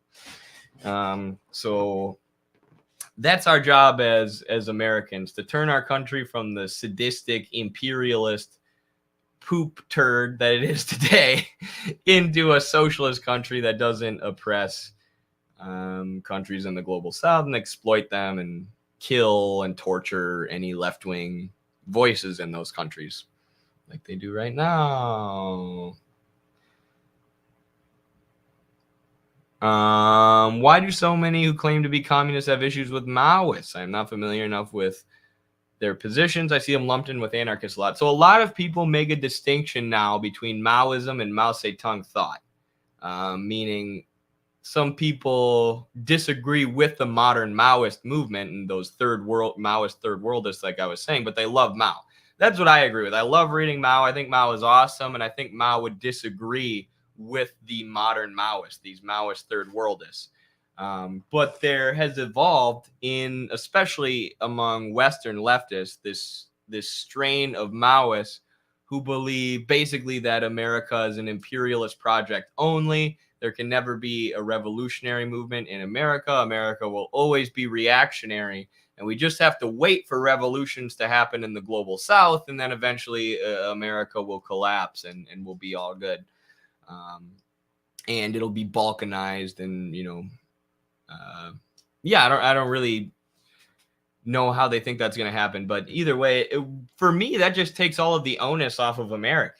So that's our job as Americans, to turn our country from the sadistic imperialist poop turd that it is today into a socialist country that doesn't oppress countries in the global south and exploit them and kill and torture any left-wing voices in those countries, like they do right now. Why do so many who claim to be communists have issues with Maoists? I'm not familiar enough with their positions. I see them lumped in with anarchists a lot. So a lot of people make a distinction now between Maoism and Mao Zedong thought, meaning some people disagree with the modern Maoist movement and those Maoist third worldists, like I was saying, but they love Mao. That's what I agree with. I love reading Mao. I think Mao is awesome, and I think Mao would disagree with the modern Maoists, these Maoist third worldists. But there has evolved in, especially among Western leftists, this strain of Maoists who believe basically that America is an imperialist project only. There can never be a revolutionary movement in America. America will always be reactionary. And we just have to wait for revolutions to happen in the global South. And then eventually America will collapse and we'll be all good. And it'll be balkanized and, I don't really know how they think that's going to happen. But either way, for me, that just takes all of the onus off of Americans.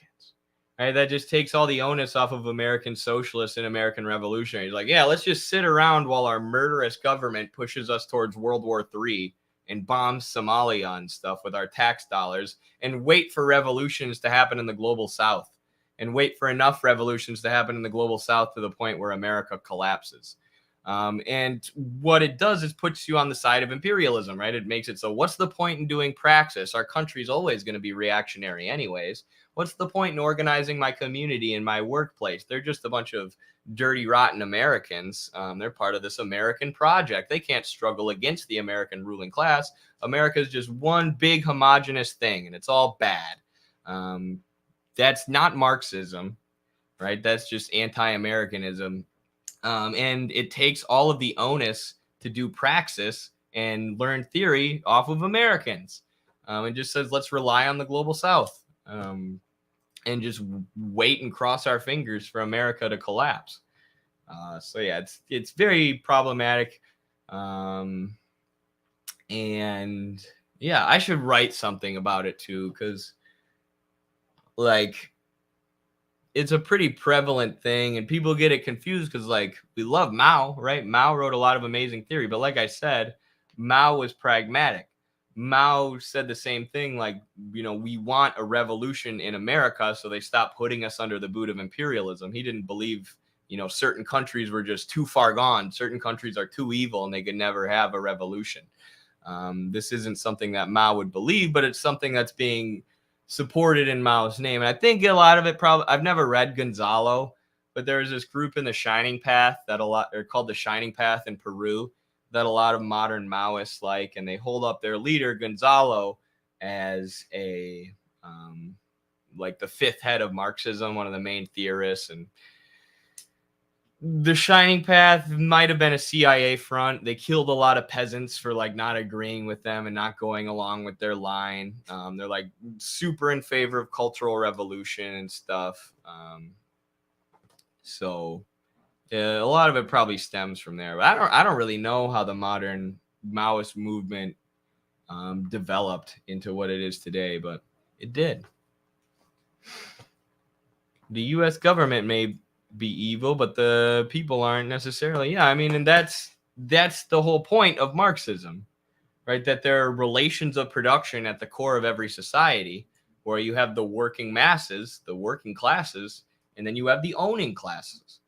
Right? That just takes all the onus off of American socialists and American revolutionaries. Like, yeah, let's just sit around while our murderous government pushes us towards World War III and bombs Somalia and stuff with our tax dollars and wait for revolutions to happen in the global South and wait for enough revolutions to happen in the global South to the point where America collapses. And what it does is puts you on the side of imperialism, right? It makes it so what's the point in doing praxis? Our country's always going to be reactionary anyways. What's the point in organizing my community and my workplace? They're just a bunch of dirty, rotten Americans. They're part of this American project. They can't struggle against the American ruling class. America is just one big homogenous thing, and it's all bad. That's not Marxism, right? That's just anti-Americanism. And it takes all of the onus to do praxis and learn theory off of Americans. It just says, let's rely on the global South. And just wait and cross our fingers for America to collapse. So yeah, it's very problematic. And yeah, I should write something about it too, because like it's a pretty prevalent thing and people get it confused because like we love Mao, right? Mao wrote a lot of amazing theory, but like I said, Mao was pragmatic. Mao said the same thing, like, we want a revolution in America, so they stop putting us under the boot of imperialism. He didn't believe, certain countries were just too far gone. Certain countries are too evil and they could never have a revolution. This isn't something that Mao would believe, but it's something that's being supported in Mao's name. And I think a lot of it I've never read Gonzalo, but there was this group in the Shining Path they're called the Shining Path in Peru, that a lot of modern Maoists like, and they hold up their leader Gonzalo as a like the fifth head of Marxism, one of the main theorists. And the Shining Path might have been a CIA front. They killed a lot of peasants for like not agreeing with them and not going along with their line. They're like super in favor of cultural revolution and stuff. So a lot of it probably stems from there. But I don't really know how the modern Maoist movement developed into what it is today, but it did. The U.S. government may be evil, but the people aren't necessarily. Yeah, I mean, and that's the whole point of Marxism, right? That there are relations of production at the core of every society, where you have the working masses, the working classes, and then you have the owning classes.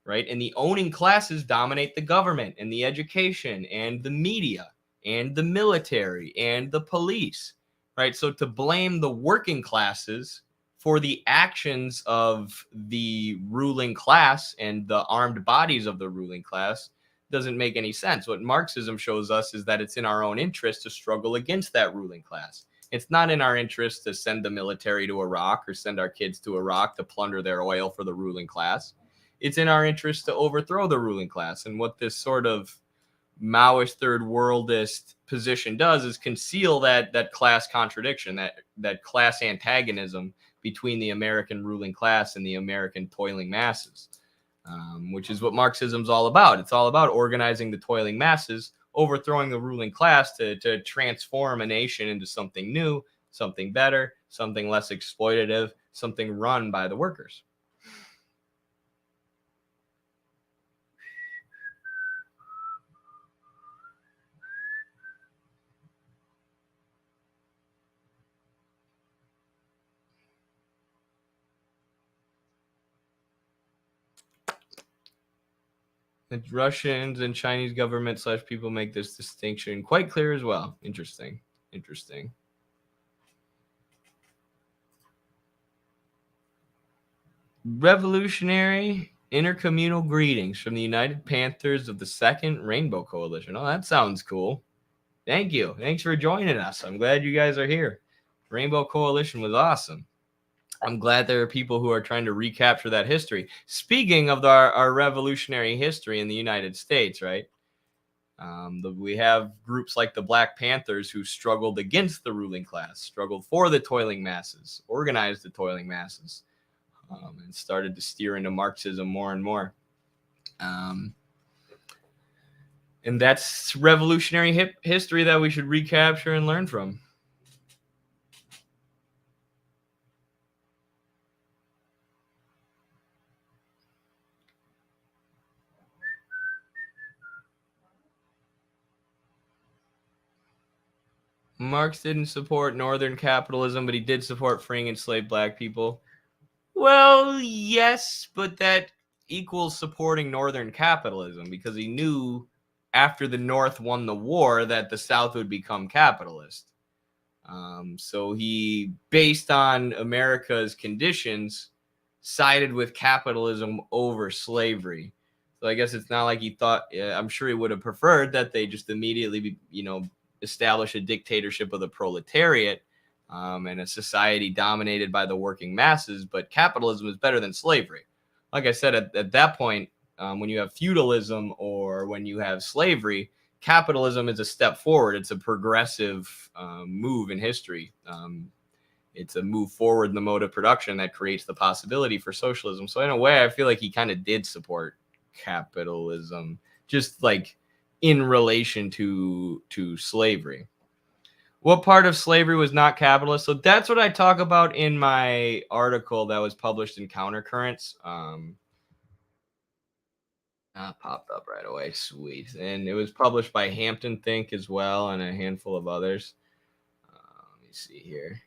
Right? And the owning classes dominate the government and the education and the media and the military and the police, right? So to blame the working classes for the actions of the ruling class and the armed bodies of the ruling class doesn't make any sense. What Marxism shows us is that it's in our own interest to struggle against that ruling class. It's not in our interest to send the military to Iraq or send our kids to Iraq to plunder their oil for the ruling class. It's in our interest to overthrow the ruling class. And what this sort of Maoist third worldist position does is conceal that class contradiction, that class antagonism between the American ruling class and the American toiling masses, which is what Marxism's all about. It's all about organizing the toiling masses overthrowing the ruling class to transform a nation into something new, something better, something less exploitative, something run by the workers. The Russians and Chinese government / people make this distinction quite clear as well. Interesting. Revolutionary intercommunal greetings from the United Panthers of the Second Rainbow Coalition. Oh, that sounds cool. Thank you. Thanks for joining us. I'm glad you guys are here. Rainbow Coalition was awesome. I'm glad there are people who are trying to recapture that history. Speaking of our revolutionary history in the United States, right? We have groups like the Black Panthers who struggled against the ruling class, struggled for the toiling masses, organized the toiling masses, and started to steer into Marxism more and more. And that's revolutionary history that we should recapture and learn from. Marx didn't support Northern capitalism, but he did support freeing enslaved Black people. Well, yes, but that equals supporting Northern capitalism because he knew after the North won the war that the South would become capitalist. So he, based on America's conditions, sided with capitalism over slavery. So I guess it's not like he thought, I'm sure he would have preferred that they just immediately, establish a dictatorship of the proletariat and a society dominated by the working masses. But capitalism is better than slavery. Like I said, at that point, when you have feudalism or when you have slavery, capitalism is a step forward. It's a progressive move in history. It's a move forward in the mode of production that creates the possibility for socialism. So in a way, I feel like he kind of did support capitalism, just like in relation to slavery. What part of slavery was not capitalist? So that's what I talk about in my article that was published in Countercurrents. Popped up right away. Sweet. And it was published by Hampton Think as well and a handful of others. Let me see here.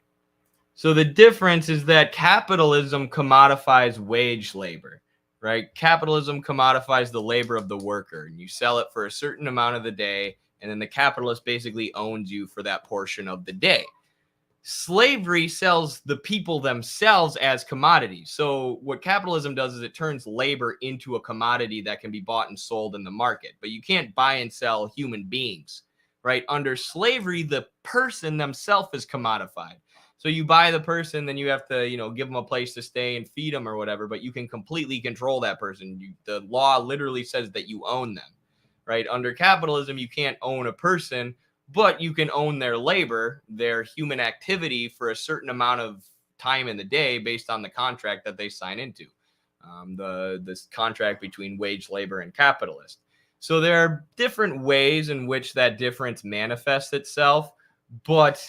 So the difference is that capitalism commodifies wage labor, right? Capitalism commodifies the labor of the worker, and you sell it for a certain amount of the day, and then the capitalist basically owns you for that portion of the day. Slavery sells the people themselves as commodities. So what capitalism does is it turns labor into a commodity that can be bought and sold in the market, but you can't buy and sell human beings, right? Under slavery, the person themselves is commodified. So you buy the person, then you have to, give them a place to stay and feed them or whatever, but you can completely control that person. The law literally says that you own them, right? Under capitalism, you can't own a person, but you can own their labor, their human activity for a certain amount of time in the day based on the contract that they sign into, this contract between wage labor and capitalist. So there are different ways in which that difference manifests itself, but,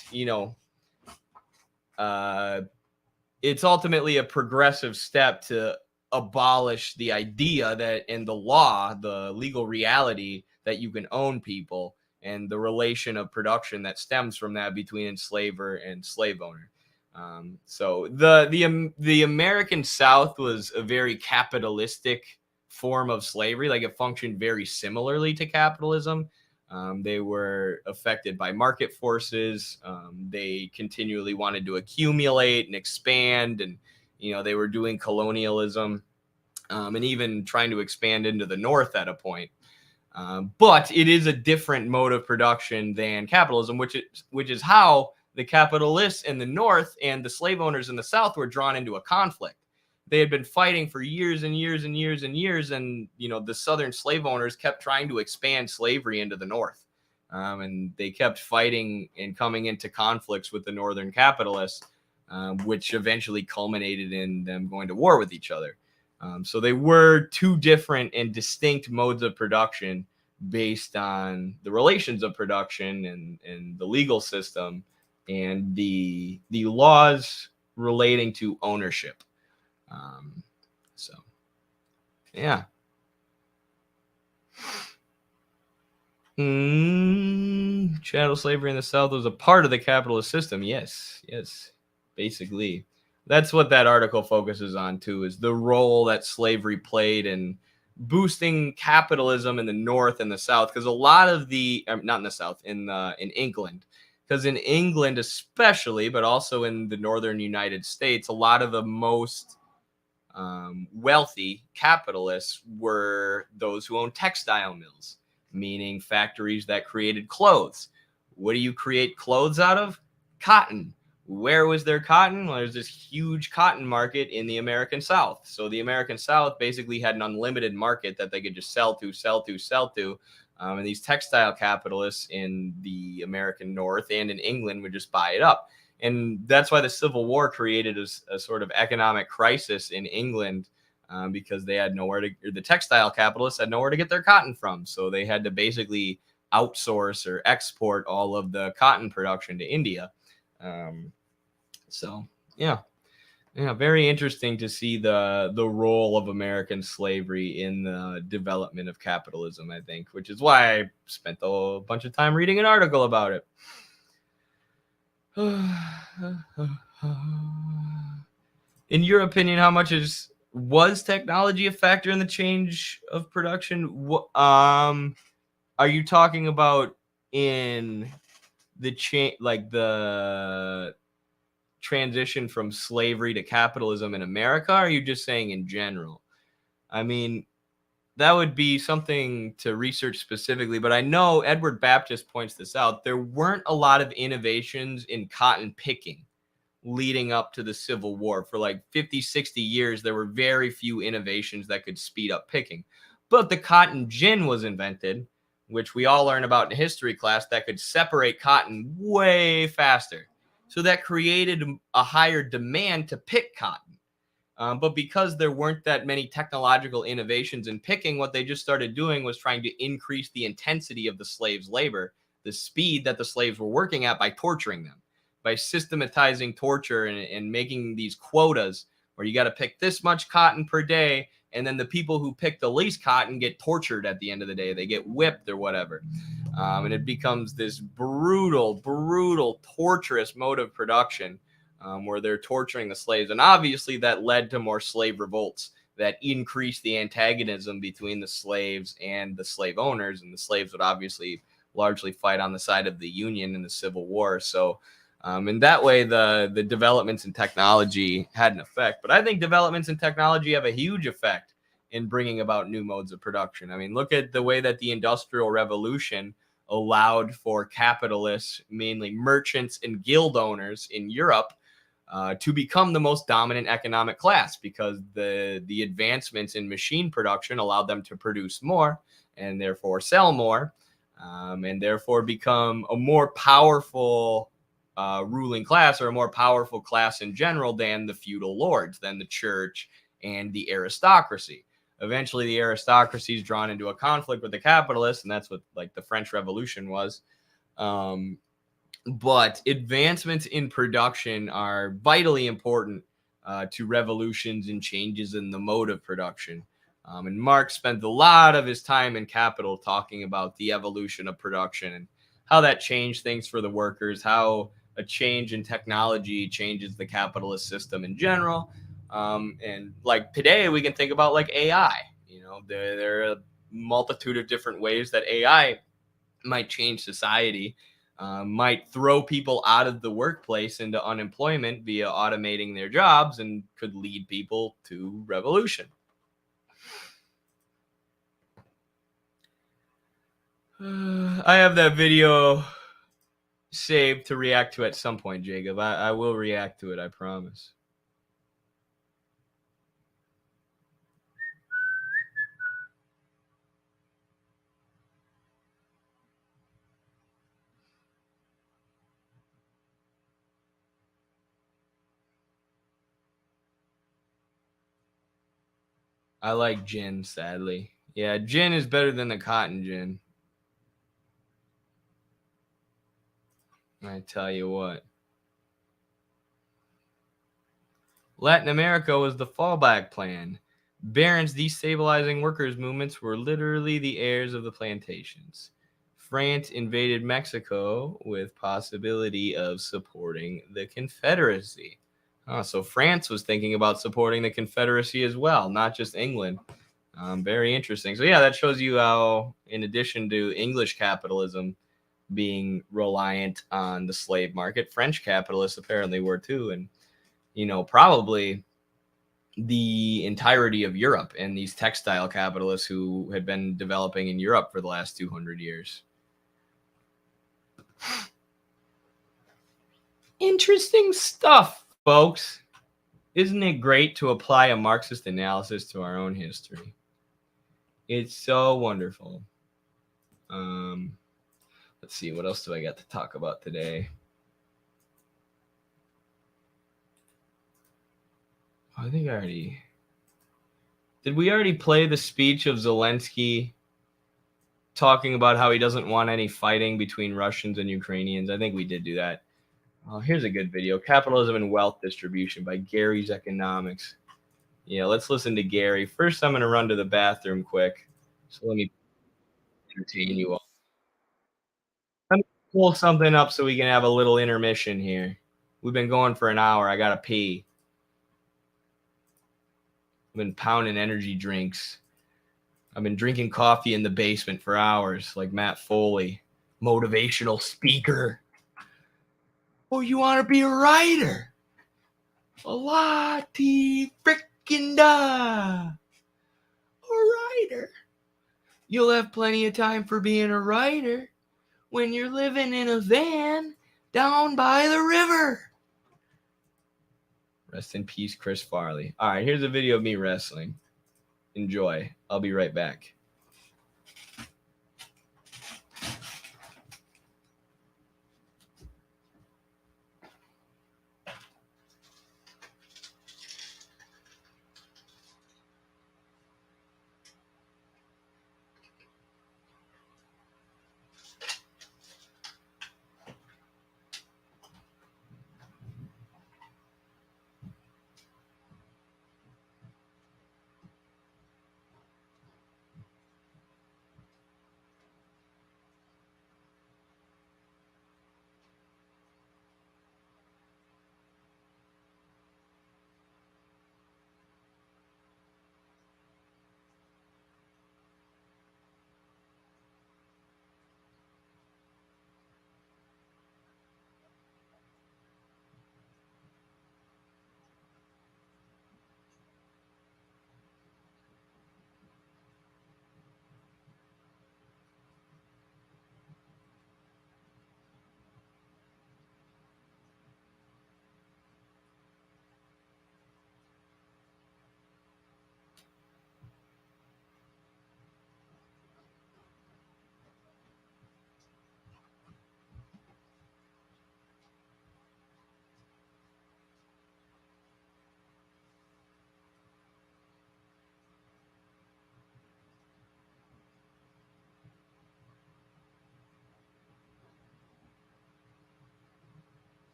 it's ultimately a progressive step to abolish the idea that in the law, the legal reality that you can own people and the relation of production that stems from that between enslaver and slave owner. So the American South was a very capitalistic form of slavery. Like it functioned very similarly to capitalism. They were affected by market forces. They continually wanted to accumulate and expand, and they were doing colonialism and even trying to expand into the North at a point. But it is a different mode of production than capitalism, which is how the capitalists in the North and the slave owners in the South were drawn into a conflict. They had been fighting for years and years and years and years, and the Southern slave owners kept trying to expand slavery into the North, and they kept fighting and coming into conflicts with the Northern capitalists, which eventually culminated in them going to war with each other. So they were two different and distinct modes of production based on the relations of production and the legal system and the laws relating to ownership. So yeah. Chattel slavery in the South was a part of the capitalist system. Yes, yes, basically. That's what that article focuses on too, is the role that slavery played in boosting capitalism in the North and the South. Because a lot of the, not in the South, in England, because in England especially, but also in the northern United States, a lot of the most wealthy capitalists were those who owned textile mills, meaning factories that created clothes. What do you create clothes out of? Cotton. Where was there cotton? Well, there's this huge cotton market in the American South. So the American South basically had an unlimited market that they could just sell to, sell to, sell to. And these textile capitalists in the American North and in England would just buy it up. And that's why the Civil War created a sort of economic crisis in England, because they had nowhere to, the textile capitalists had nowhere to get their cotton from. So they had to basically outsource or export all of the cotton production to India. So yeah, very interesting to see the role of American slavery in the development of capitalism, I think, which is why I spent a bunch of time reading an article about it. In your opinion, how much was technology a factor in the change of production? Are you talking about in the change, like the transition from slavery to capitalism in America? Or are you just saying in general? I mean, that would be something to research specifically, but I know Edward Baptist points this out. There weren't a lot of innovations in cotton picking leading up to the Civil War. For like 50, 60 years, there were very few innovations that could speed up picking. But the cotton gin was invented, which we all learn about in history class, that could separate cotton way faster. So that created a higher demand to pick cotton. But because there weren't that many technological innovations in picking, what they just started doing was trying to increase the intensity of the slaves' labor, the speed that the slaves were working at, by torturing them, by systematizing torture and making these quotas where you got to pick this much cotton per day. And then the people who pick the least cotton get tortured at the end of the day. They get whipped or whatever. And it becomes this brutal, torturous mode of production, where they're torturing the slaves. And obviously that led to more slave revolts that increased the antagonism between the slaves and the slave owners. And the slaves would obviously largely fight on the side of the Union in the Civil War. So in that way, the developments in technology had an effect. But I think developments in technology have a huge effect in bringing about new modes of production. I mean, look at the way that the Industrial Revolution allowed for capitalists, mainly merchants and guild owners in Europe, to become the most dominant economic class, because the advancements in machine production allowed them to produce more and therefore sell more, and therefore become a more powerful ruling class, or a more powerful class in general than the feudal lords, than the church and the aristocracy. Eventually, the aristocracy is drawn into a conflict with the capitalists, and that's what like the French Revolution was. But advancements in production are vitally important to revolutions and changes in the mode of production. And Marx spent a lot of his time in Capital talking about the evolution of production and how that changed things for the workers, how a change in technology changes the capitalist system in general. And like today, we can think about like AI. You know, there are a multitude of different ways that AI might change society, might throw people out of the workplace into unemployment via automating their jobs, and could lead people to revolution. I have that video saved to react to at some point, Jacob. I will react to it, I promise. I like gin, sadly. Yeah, gin is better than the cotton gin. I tell you what. Latin America was the fallback plan. Barons destabilizing workers' movements were literally the heirs of the plantations. France invaded Mexico with possibility of supporting the Confederacy. So France was thinking about supporting the Confederacy as well, not just England. Very interesting. So yeah, that shows you how, in addition to English capitalism being reliant on the slave market, French capitalists apparently were too, and probably the entirety of Europe and these textile capitalists who had been developing in Europe for the last 200 years. Interesting stuff, folks. Isn't it great to apply a Marxist analysis to our own history? It's so wonderful. Let's see, what else do I got to talk about today? I think I already... Did we already play the speech of Zelensky talking about how he doesn't want any fighting between Russians and Ukrainians? I think we did do that. Oh, here's a good video. Capitalism and Wealth Distribution by Gary's Economics. Yeah, let's listen to Gary. First, I'm going to run to the bathroom quick. So let me entertain you all. Let me pull something up so we can have a little intermission here. We've been going for an hour. I got to pee. I've been pounding energy drinks. I've been drinking coffee in the basement for hours, like Matt Foley, motivational speaker. Oh, you want to be a writer? A lottie frickin' da. A writer. You'll have plenty of time for being a writer when you're living in a van down by the river. Rest in peace, Chris Farley. All right, here's a video of me wrestling. Enjoy. I'll be right back.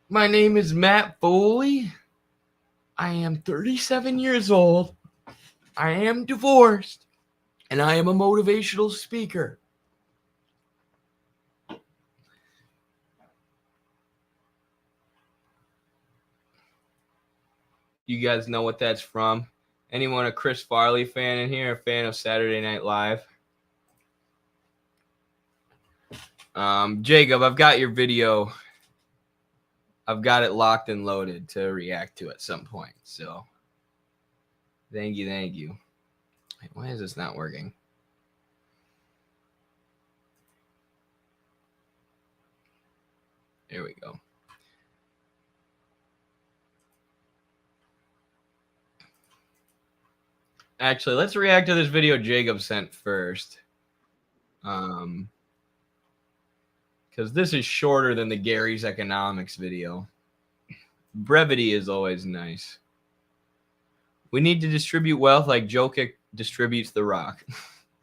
My name is Matt Foley. I am 37 years old. I am divorced. And I am a motivational speaker. You guys know what that's from? Anyone a Chris Farley fan in here? A fan of Saturday Night Live? Jacob, I've got your video. I've got it locked and loaded to react to at some point. So thank you. Wait, why is this not working? There we go. Actually, let's react to this video Jacob sent first. Because because this is shorter than the Gary's economics video. Brevity is always nice. We need to distribute wealth like Jokic distributes the rock.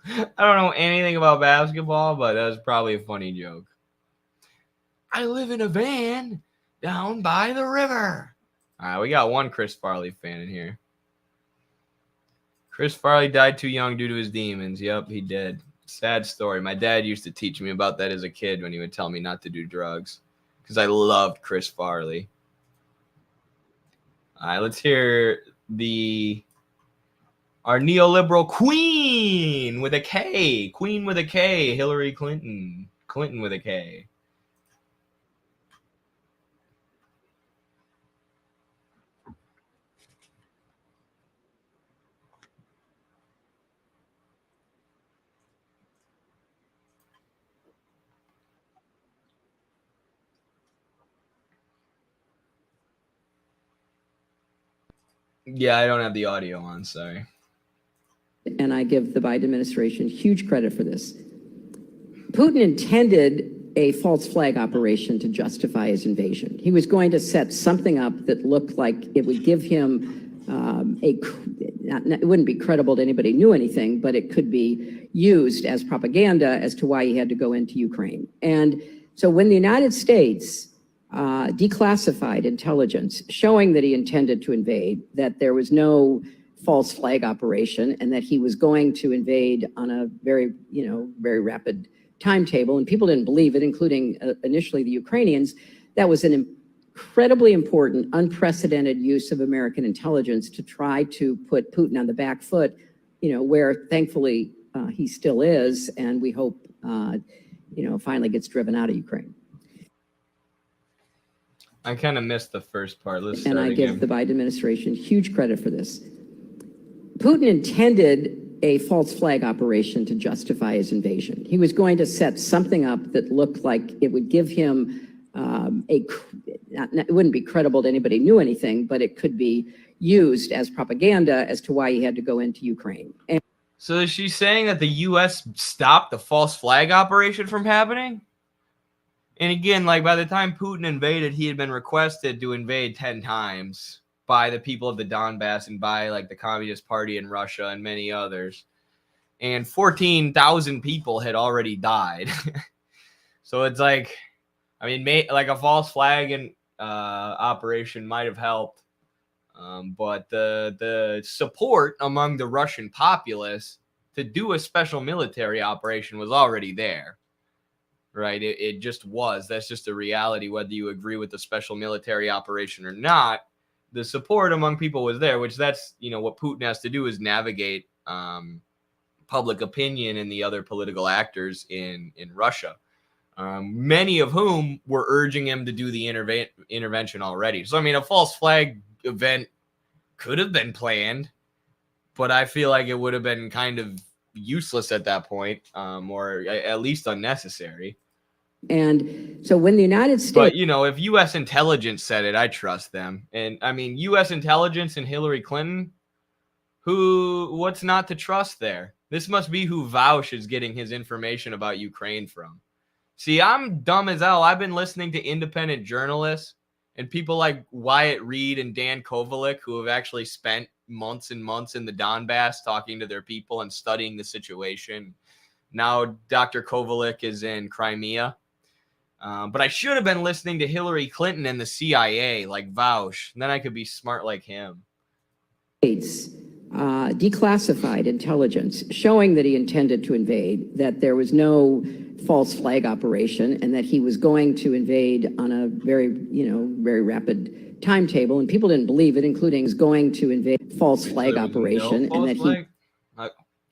I don't know anything about basketball, but that's probably a funny joke. I live in a van down by the river. All right, we got one Chris Farley fan in here. Chris Farley died too young due to his demons. Yep, he did. Sad story. My dad used to teach me about that as a kid when he would tell me not to do drugs because I loved Chris Farley. All right, let's hear our neoliberal queen with a K. Queen with a K. Hillary Clinton. Clinton with a K. Yeah, I don't have the audio on, sorry. And I give the Biden administration huge credit for this. Putin intended a false flag operation to justify his invasion. He was going to set something up that looked like it would give him it wouldn't be credible to anybody who knew anything, but it could be used as propaganda as to why he had to go into Ukraine. And so when the United States declassified intelligence showing that he intended to invade, that there was no false flag operation, and that he was going to invade on a very rapid timetable, and people didn't believe it, including initially the Ukrainians. That was an incredibly important, unprecedented use of American intelligence to try to put Putin on the back foot, where thankfully he still is, and we hope finally gets driven out of Ukraine. I kind of missed the first part. Let's start again. And I give the Biden administration huge credit for this. Putin intended a false flag operation to justify his invasion. He was going to set something up that looked like it would give him it wouldn't be credible to anybody who knew anything, but it could be used as propaganda as to why he had to go into Ukraine. So is she saying that the U.S. stopped the false flag operation from happening? And again, like by the time Putin invaded, he had been requested to invade 10 times by the people of the Donbass and by like the Communist Party in Russia and many others. And 14,000 people had already died. So it's like, I mean, like a false flag and operation might have helped. But the support among the Russian populace to do a special military operation was already there. Right. It just was. That's just a reality, whether you agree with the special military operation or not. The support among people was there, which that's, what Putin has to do is navigate public opinion and the other political actors in Russia, many of whom were urging him to do the intervention already. So, I mean, a false flag event could have been planned, but I feel like it would have been kind of useless at that point, or at least unnecessary. And so when the United States... But, if U.S. intelligence said it, I trust them. And, I mean, U.S. intelligence and Hillary Clinton, what's not to trust there? This must be who Vaush is getting his information about Ukraine from. See, I'm dumb as hell. I've been listening to independent journalists and people like Wyatt Reed and Dan Kovalik, who have actually spent months and months in the Donbass talking to their people and studying the situation. Now, Dr. Kovalik is in Crimea. But I should have been listening to Hillary Clinton and the CIA, like Vaush. And then I could be smart like him. Declassified intelligence showing that he intended to invade, that there was no false flag operation, and that he was going to invade on a very rapid timetable. And people didn't believe it, including going to invade false flag operation. No and that flag?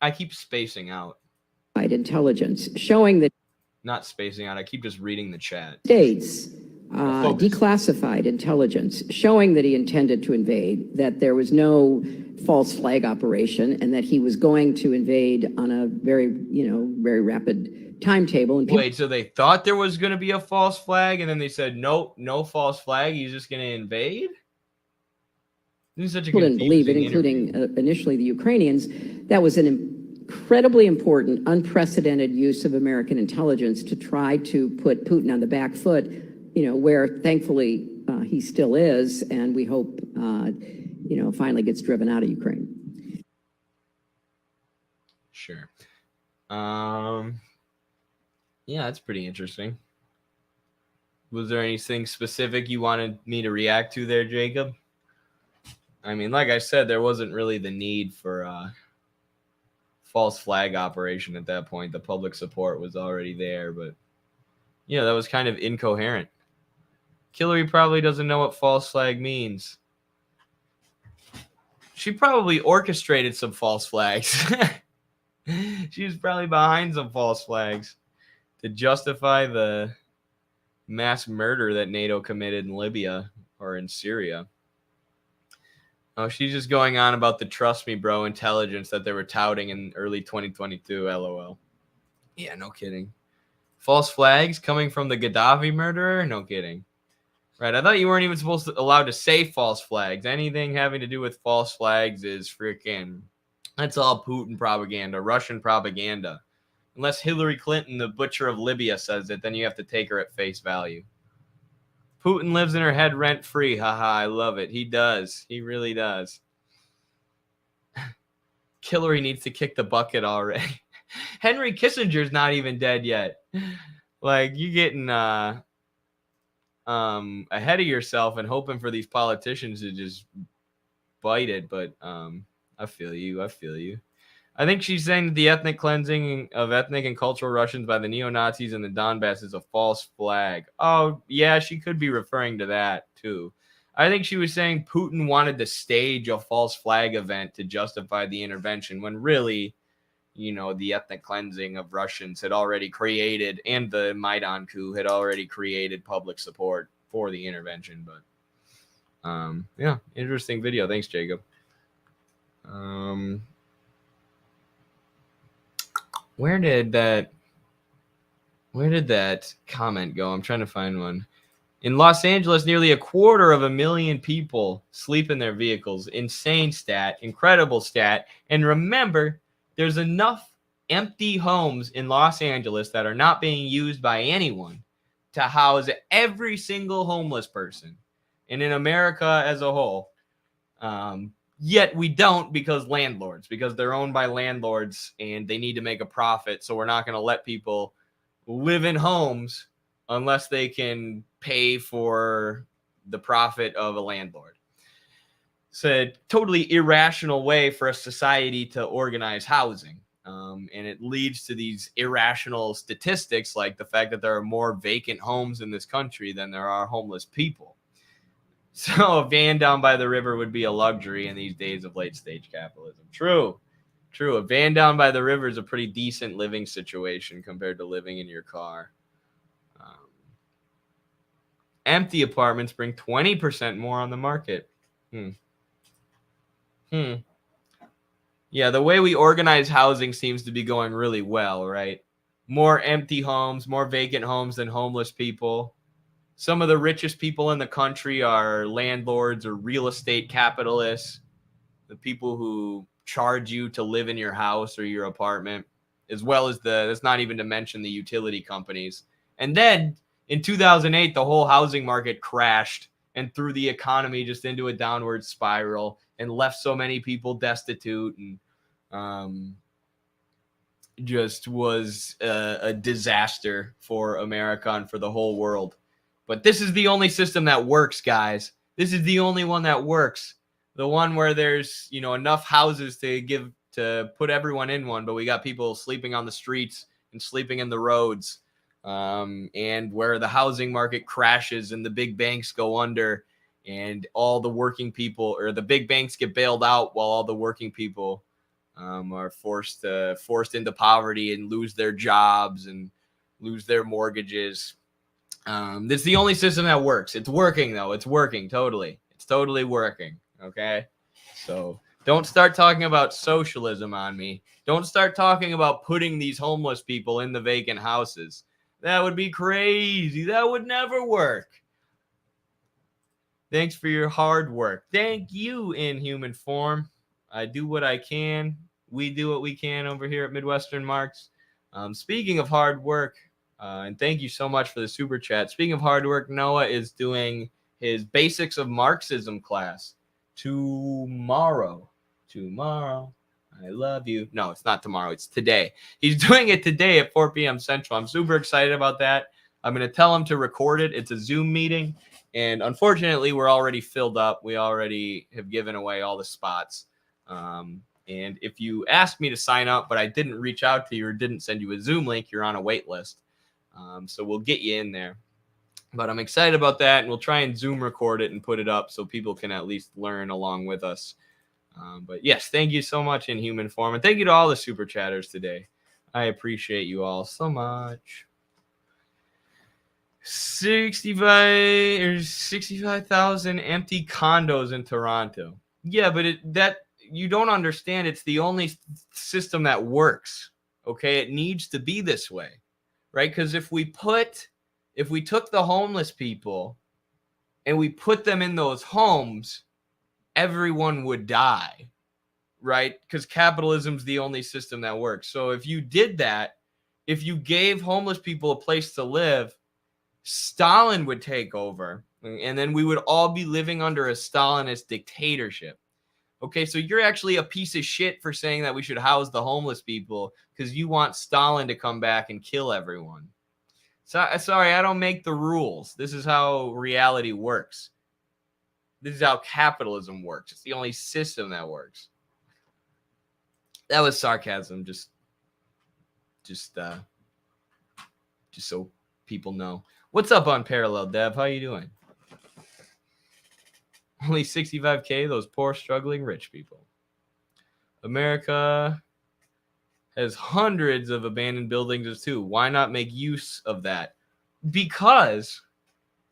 I keep spacing out. Intelligence showing that... Not spacing out. I keep just reading the chat. States declassified intelligence showing that he intended to invade, that there was no false flag operation, and that he was going to invade on a very rapid timetable. And wait, so they thought there was going to be a false flag, and then they said, nope, no false flag. He's just going to invade? This is such a people didn't believe it, interview. including initially the Ukrainians. That was an incredibly important, unprecedented use of American intelligence to try to put Putin on the back foot, where thankfully he still is, and we hope, finally gets driven out of Ukraine. Sure. Yeah, that's pretty interesting. Was there anything specific you wanted me to react to there, Jacob? I mean, like I said, there wasn't really the need for false flag operation at that point. The public support was already there, but that was kind of incoherent. Hillary probably doesn't know what false flag means. She probably orchestrated some false flags. She was probably behind some false flags to justify the mass murder that NATO committed in Libya or in Syria. Oh, she's just going on about the trust me, bro intelligence that they were touting in early 2022. LOL. Yeah, no kidding. False flags coming from the Gaddafi murderer? No kidding. Right, I thought you weren't even allowed to say false flags. Anything having to do with false flags is freaking, that's all Putin propaganda, Russian propaganda. Unless Hillary Clinton, the butcher of Libya, says it, then you have to take her at face value. Putin lives in her head rent-free. Haha, I love it. He does. He really does. Hillary needs to kick the bucket already. Henry Kissinger's not even dead yet. Like, you getting ahead of yourself and hoping for these politicians to just bite it, but I feel you. I think she's saying that the ethnic cleansing of ethnic and cultural Russians by the neo-Nazis in the Donbass is a false flag. Oh, yeah, she could be referring to that, too. I think she was saying Putin wanted to stage a false flag event to justify the intervention, when really, the ethnic cleansing of Russians had already created, and the Maidan coup had already created public support for the intervention. But, yeah, interesting video. Thanks, Jacob. Where did that comment go? I'm trying to find one. In Los Angeles, nearly 250,000 people sleep in their vehicles. Insane stat, incredible stat. And remember, there's enough empty homes in Los Angeles that are not being used by anyone to house every single homeless person. And in America as a whole, yet we don't, because they're owned by landlords and they need to make a profit. So we're not going to let people live in homes unless they can pay for the profit of a landlord. It's a totally irrational way for a society to organize housing. And it leads to these irrational statistics, like the fact that there are more vacant homes in this country than there are homeless people. So a van down by the river would be a luxury in these days of late stage capitalism. True. A van down by the river is a pretty decent living situation compared to living in your car. Empty apartments bring 20% more on the market. Yeah, the way we organize housing seems to be going really well, right? More empty homes, more vacant homes than homeless people. Some of the richest people in the country are landlords or real estate capitalists, the people who charge you to live in your house or your apartment, as well as that's not even to mention the utility companies. And then in 2008, the whole housing market crashed and threw the economy just into a downward spiral and left so many people destitute, and just was a disaster for America and for the whole world. But this is the only system that works, guys. This is the only one that works. The one where there's, enough houses to put everyone in one, but we got people sleeping on the streets and sleeping in the roads, and where the housing market crashes and the big banks go under, and all the working people, or the big banks get bailed out while all the working people are forced into poverty and lose their jobs and lose their mortgages. This is the only system that works. It's working, though. It's working totally. It's totally working. Okay, so don't start talking about socialism on me. Don't start talking about putting these homeless people in the vacant houses. That would be crazy. That would never work. Thanks for your hard work. Thank you, in human form. I do what I can we do what we can over here at Midwestern Marx. Speaking of hard work, and thank you so much for the super chat. Speaking of hard work, Noah is doing his Basics of Marxism class tomorrow. I love you. No, it's not tomorrow. It's today. He's doing it today at 4 p.m. Central. I'm super excited about that. I'm going to tell him to record it. It's a Zoom meeting. And unfortunately, we're already filled up. We already have given away all the spots. And if you asked me to sign up, but I didn't reach out to you or didn't send you a Zoom link, you're on a wait list. So we'll get you in there. But I'm excited about that. And we'll try and Zoom record it and put it up so people can at least learn along with us. But yes, thank you so much, Inhuman Form. And thank you to all the super chatters today. I appreciate you all so much. 65,000 empty condos in Toronto. Yeah, but that you don't understand. It's the only system that works. Okay, it needs to be this way, right? Because if we took the homeless people and we put them in those homes, everyone would die, right? Because capitalism's the only system that works. So if you did that, if you gave homeless people a place to live, Stalin would take over, and then we would all be living under a Stalinist dictatorship. Okay, so you're actually a piece of shit for saying that we should house the homeless people because you want Stalin to come back and kill everyone. So, sorry, I don't make the rules. This is how reality works. This is how capitalism works. It's the only system that works. That was sarcasm, just so people know. What's up, Unparalleled Dev? How you doing? Only 65K, those poor, struggling, rich people. America has hundreds of abandoned buildings too. Why not make use of that? Because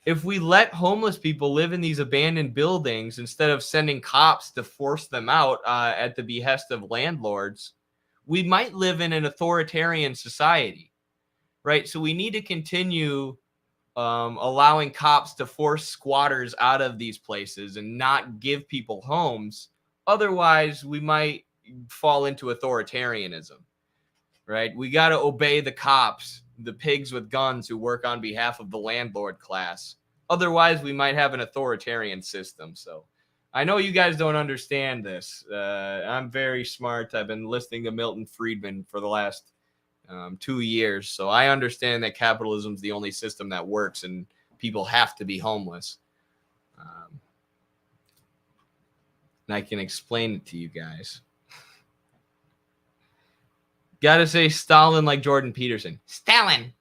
if we let homeless people live in these abandoned buildings instead of sending cops to force them out at the behest of landlords, we might live in an authoritarian society, right? So we need to continue allowing cops to force squatters out of these places and not give people homes. Otherwise, we might fall into authoritarianism, right? We got to obey the cops, the pigs with guns who work on behalf of the landlord class. Otherwise, we might have an authoritarian system. So I know you guys don't understand this. I'm very smart. I've been listening to Milton Friedman for the last 2 years. So I understand that capitalism is the only system that works and people have to be homeless. And I can explain it to you guys. Gotta say Stalin like Jordan Peterson. Stalin.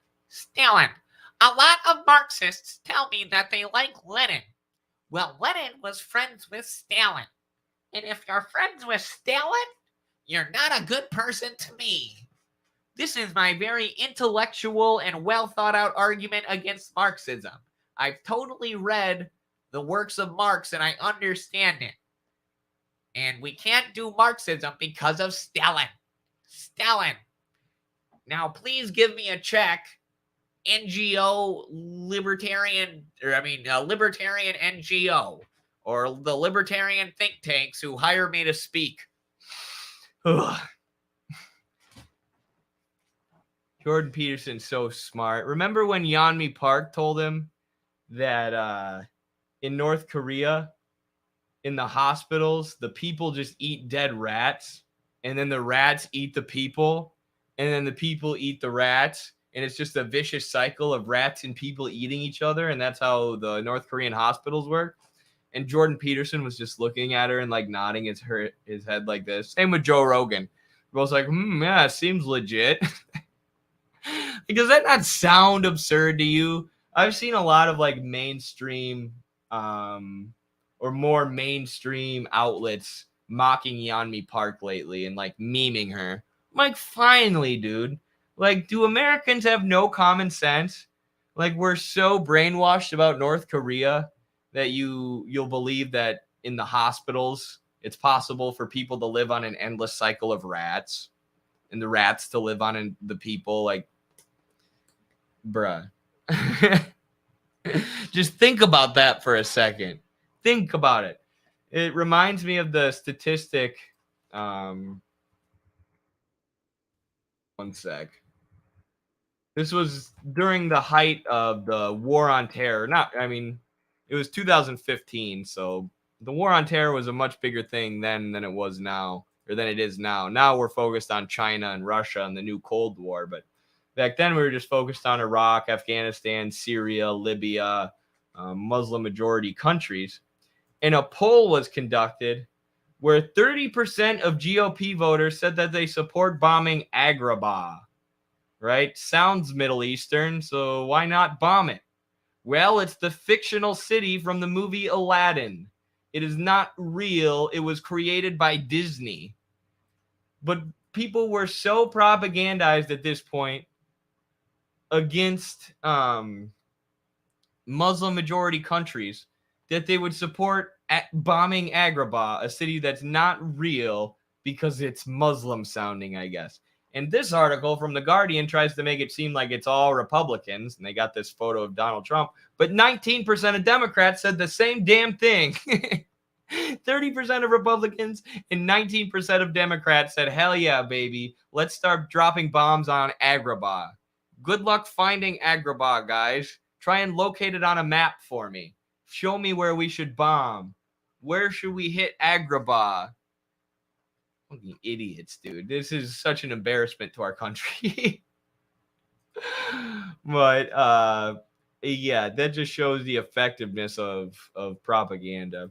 A lot of Marxists tell me that they like Lenin. Well, Lenin was friends with Stalin. And if you're friends with Stalin, you're not a good person to me. This is my very intellectual and well thought out argument against Marxism. I've totally read the works of Marx and I understand it. And we can't do Marxism because of Stalin. Now, please give me a check. NGO libertarian NGO or the libertarian think tanks who hire me to speak. Ugh. Jordan Peterson's so smart. Remember when Yeonmi Park told him that in North Korea, in the hospitals, the people just eat dead rats, and then the rats eat the people, and then the people eat the rats, and it's just a vicious cycle of rats and people eating each other, and that's how the North Korean hospitals work. And Jordan Peterson was just looking at her and like nodding his head like this. Same with Joe Rogan. We're both like, yeah, it seems legit. Does that not sound absurd to you? I've seen a lot of like mainstream or more mainstream outlets mocking Yeonmi Park lately and like memeing her. I'm like, finally, dude. Like, do Americans have no common sense? Like, we're so brainwashed about North Korea that you'll believe that in the hospitals it's possible for people to live on an endless cycle of rats and the rats to live on the people. Like, bruh. Just think about that for a second. Think about it. It reminds me of the statistic. One sec. This was during the height of the War on Terror. It was 2015, so the War on Terror was a much bigger thing then than it was now, or than it is now. Now we're focused on China and Russia and the new Cold War, but back then we were just focused on Iraq, Afghanistan, Syria, Libya, Muslim majority countries. And a poll was conducted where 30% of GOP voters said that they support bombing Agrabah. Right? Sounds Middle Eastern, so why not bomb it? Well, it's the fictional city from the movie Aladdin. It is not real. It was created by Disney. But people were so propagandized at this point against Muslim majority countries that they would support bombing Agrabah, a city that's not real because it's Muslim sounding, I guess. And this article from The Guardian tries to make it seem like it's all Republicans, and they got this photo of Donald Trump, but 19% of Democrats said the same damn thing. 30% of Republicans and 19% of Democrats said, hell yeah, baby, let's start dropping bombs on Agrabah. Good luck finding Agrabah, guys. Try and locate it on a map for me. Show me where we should bomb. Where should we hit Agrabah? Fucking idiots, dude. This is such an embarrassment to our country. But yeah, that just shows the effectiveness of propaganda.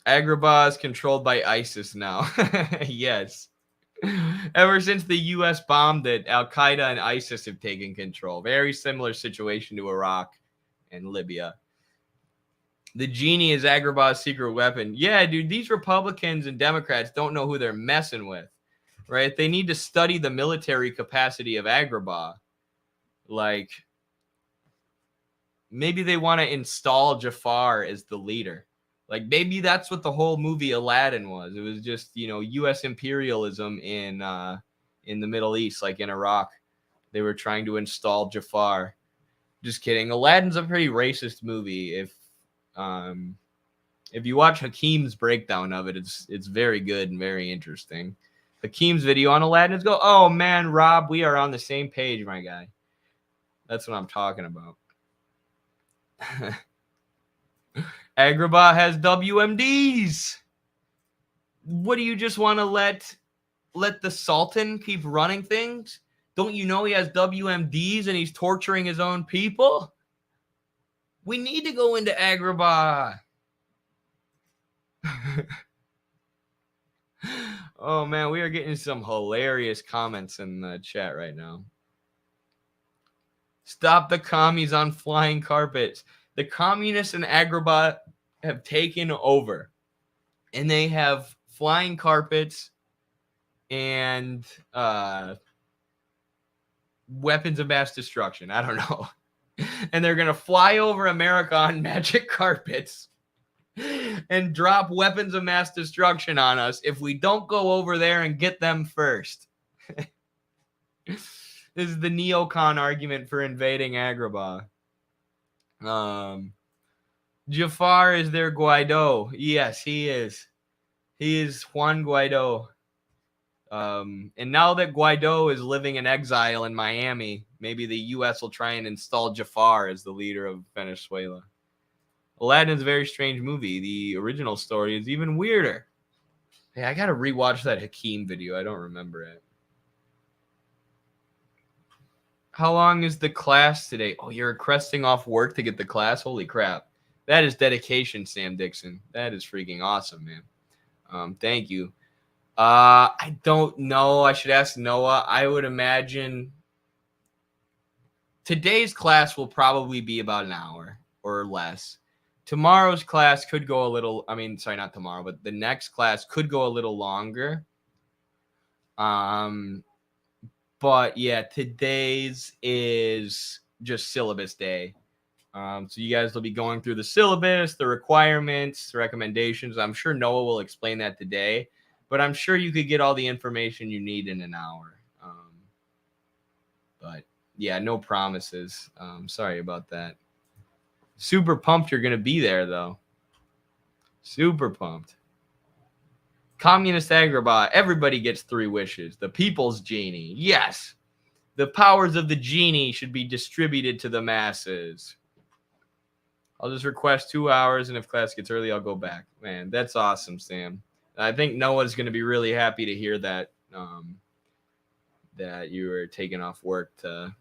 Agrabah is controlled by ISIS now. Yes. Ever since the U.S. bombed it, Al-Qaeda and ISIS have taken control. Very similar situation to Iraq and Libya. The genie is Agrabah's secret weapon. Yeah, dude, these Republicans and Democrats don't know who they're messing with, right? They need to study the military capacity of Agrabah. Like, maybe they want to install Jafar as the leader. Like, maybe that's what the whole movie Aladdin was. It was just, U.S. imperialism in the Middle East, like in Iraq. They were trying to install Jafar. Just kidding. Aladdin's a pretty racist movie. If you watch Hakeem's breakdown of it, it's very good and very interesting. Hakeem's video on Aladdin is go, oh man, Rob, we are on the same page, my guy. That's what I'm talking about. Agrabah has WMDs. What do you just want to let the Sultan keep running things? Don't you know he has WMDs and he's torturing his own people? We need to go into Agrabah. Oh, man, we are getting some hilarious comments in the chat right now. Stop the commies on flying carpets. The communists in Agrabah have taken over. And they have flying carpets and weapons of mass destruction. I don't know. And they're going to fly over America on magic carpets and drop weapons of mass destruction on us if we don't go over there and get them first. This is the neocon argument for invading Agrabah. Jafar is their Guaido. Yes, he is. He is Juan Guaido. And now that Guaido is living in exile in Miami, maybe the U.S. will try and install Jafar as the leader of Venezuela. Aladdin's a very strange movie. The original story is even weirder. Hey, I got to rewatch that Hakeem video. I don't remember it. How long is the class today? Oh, you're requesting off work to get the class? Holy crap. That is dedication, Sam Dixon. That is freaking awesome, man. Thank you. I don't know. I should ask Noah. I would imagine today's class will probably be about an hour or less. Tomorrow's class could go a little, not tomorrow, but the next class could go a little longer. But yeah, today's is just syllabus day. So you guys will be going through the syllabus, the requirements, the recommendations. I'm sure Noah will explain that today, but I'm sure you could get all the information you need in an hour. But yeah, no promises. Sorry about that. Super pumped you're going to be there, though. Super pumped. Communist agrabah. Everybody gets 3 wishes. The people's genie. Yes. The powers of the genie should be distributed to the masses. I'll just request 2 hours, and if class gets early, I'll go back. Man, that's awesome, Sam. I think Noah's going to be really happy to hear that that you were taking off work to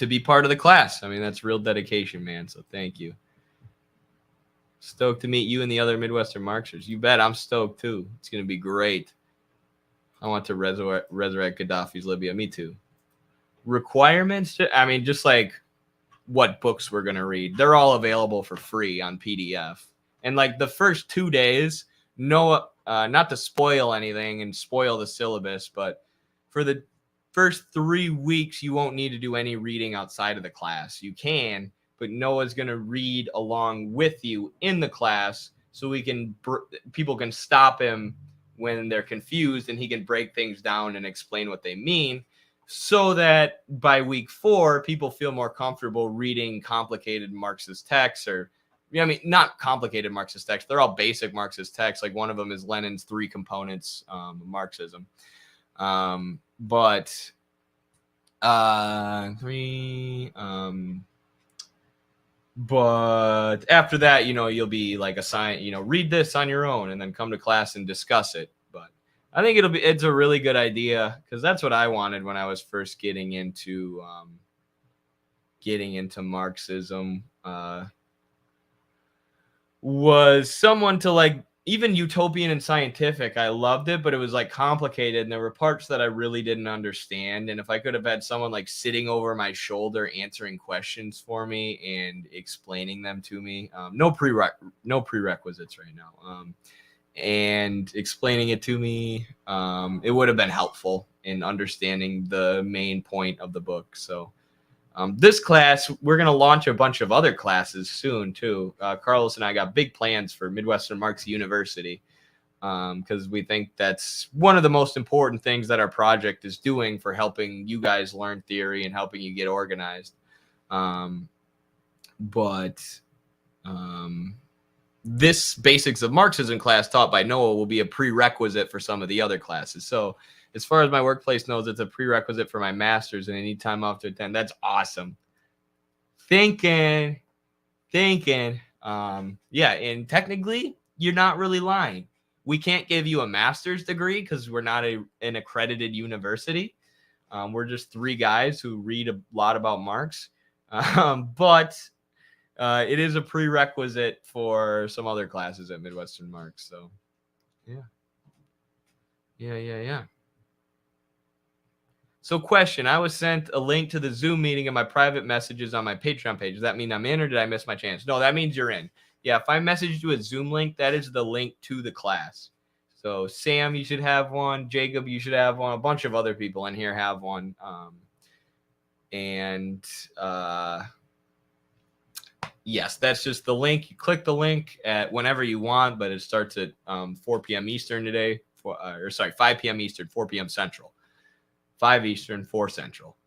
be part of the class. I mean, that's real dedication, man. So thank you. Stoked to meet you and the other Midwestern Marxers. You bet. I'm stoked too. It's going to be great. I want to resurrect Gaddafi's Libya. Me too. Requirements? I mean, just like what books we're going to read. They're all available for free on PDF. And like the first 2 days, no, not to spoil anything and spoil the syllabus, but for the first 3 weeks, you won't need to do any reading outside of the class. You can, but Noah's going to read along with you in the class so people can stop him when they're confused, and he can break things down and explain what they mean, so that by week 4, people feel more comfortable reading complicated Marxist texts, or, I mean, not complicated Marxist texts. They're all basic Marxist texts. Like one of them is Lenin's 3 components of Marxism. But after that, you'll be like assigned, read this on your own and then come to class and discuss it. But I think it's a really good idea, because that's what I wanted when I was first getting into Marxism, was someone to like, even utopian and scientific, I loved it, but it was like complicated, and there were parts that I really didn't understand. And if I could have had someone like sitting over my shoulder answering questions for me and explaining them to me, no prerequisites right now, and explaining it to me, it would have been helpful in understanding the main point of the book. So this class, we're going to launch a bunch of other classes soon too. Carlos and I got big plans for Midwestern Marx University, because we think that's one of the most important things that our project is doing for helping you guys learn theory and helping you get organized. This Basics of Marxism class taught by Noah will be a prerequisite for some of the other classes. So as far as my workplace knows, it's a prerequisite for my master's, and I need time off to attend. That's awesome. Thinking. Yeah, and technically, you're not really lying. We can't give you a master's degree because we're not an accredited university. We're just 3 guys who read a lot about Marx. But it is a prerequisite for some other classes at Midwestern Marx. So, yeah. So question, I was sent a link to the Zoom meeting in my private messages on my Patreon page. Does that mean I'm in, or did I miss my chance? No, that means you're in. Yeah, if I messaged you a Zoom link, that is the link to the class. So Sam, you should have one. Jacob, you should have one. A bunch of other people in here have one. Yes, that's just the link. You click the link at whenever you want, but it starts at 4 p.m. Eastern today. 5 p.m. Eastern, 4 p.m. Central. 5 Eastern, 4 Central.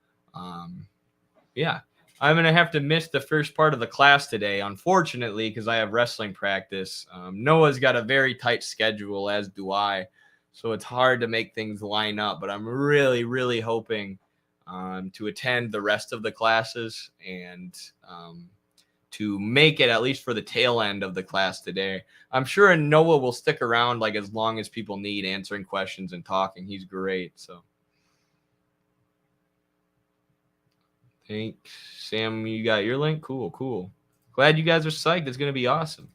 Yeah, I'm going to have to miss the first part of the class today, unfortunately, because I have wrestling practice. Noah's got a very tight schedule, as do I. So it's hard to make things line up, but I'm really, really hoping to attend the rest of the classes and to make it at least for the tail end of the class today. I'm sure Noah will stick around like as long as people need, answering questions and talking. He's great. So thanks, Sam. You got your link? Cool. Glad you guys are psyched. It's going to be awesome.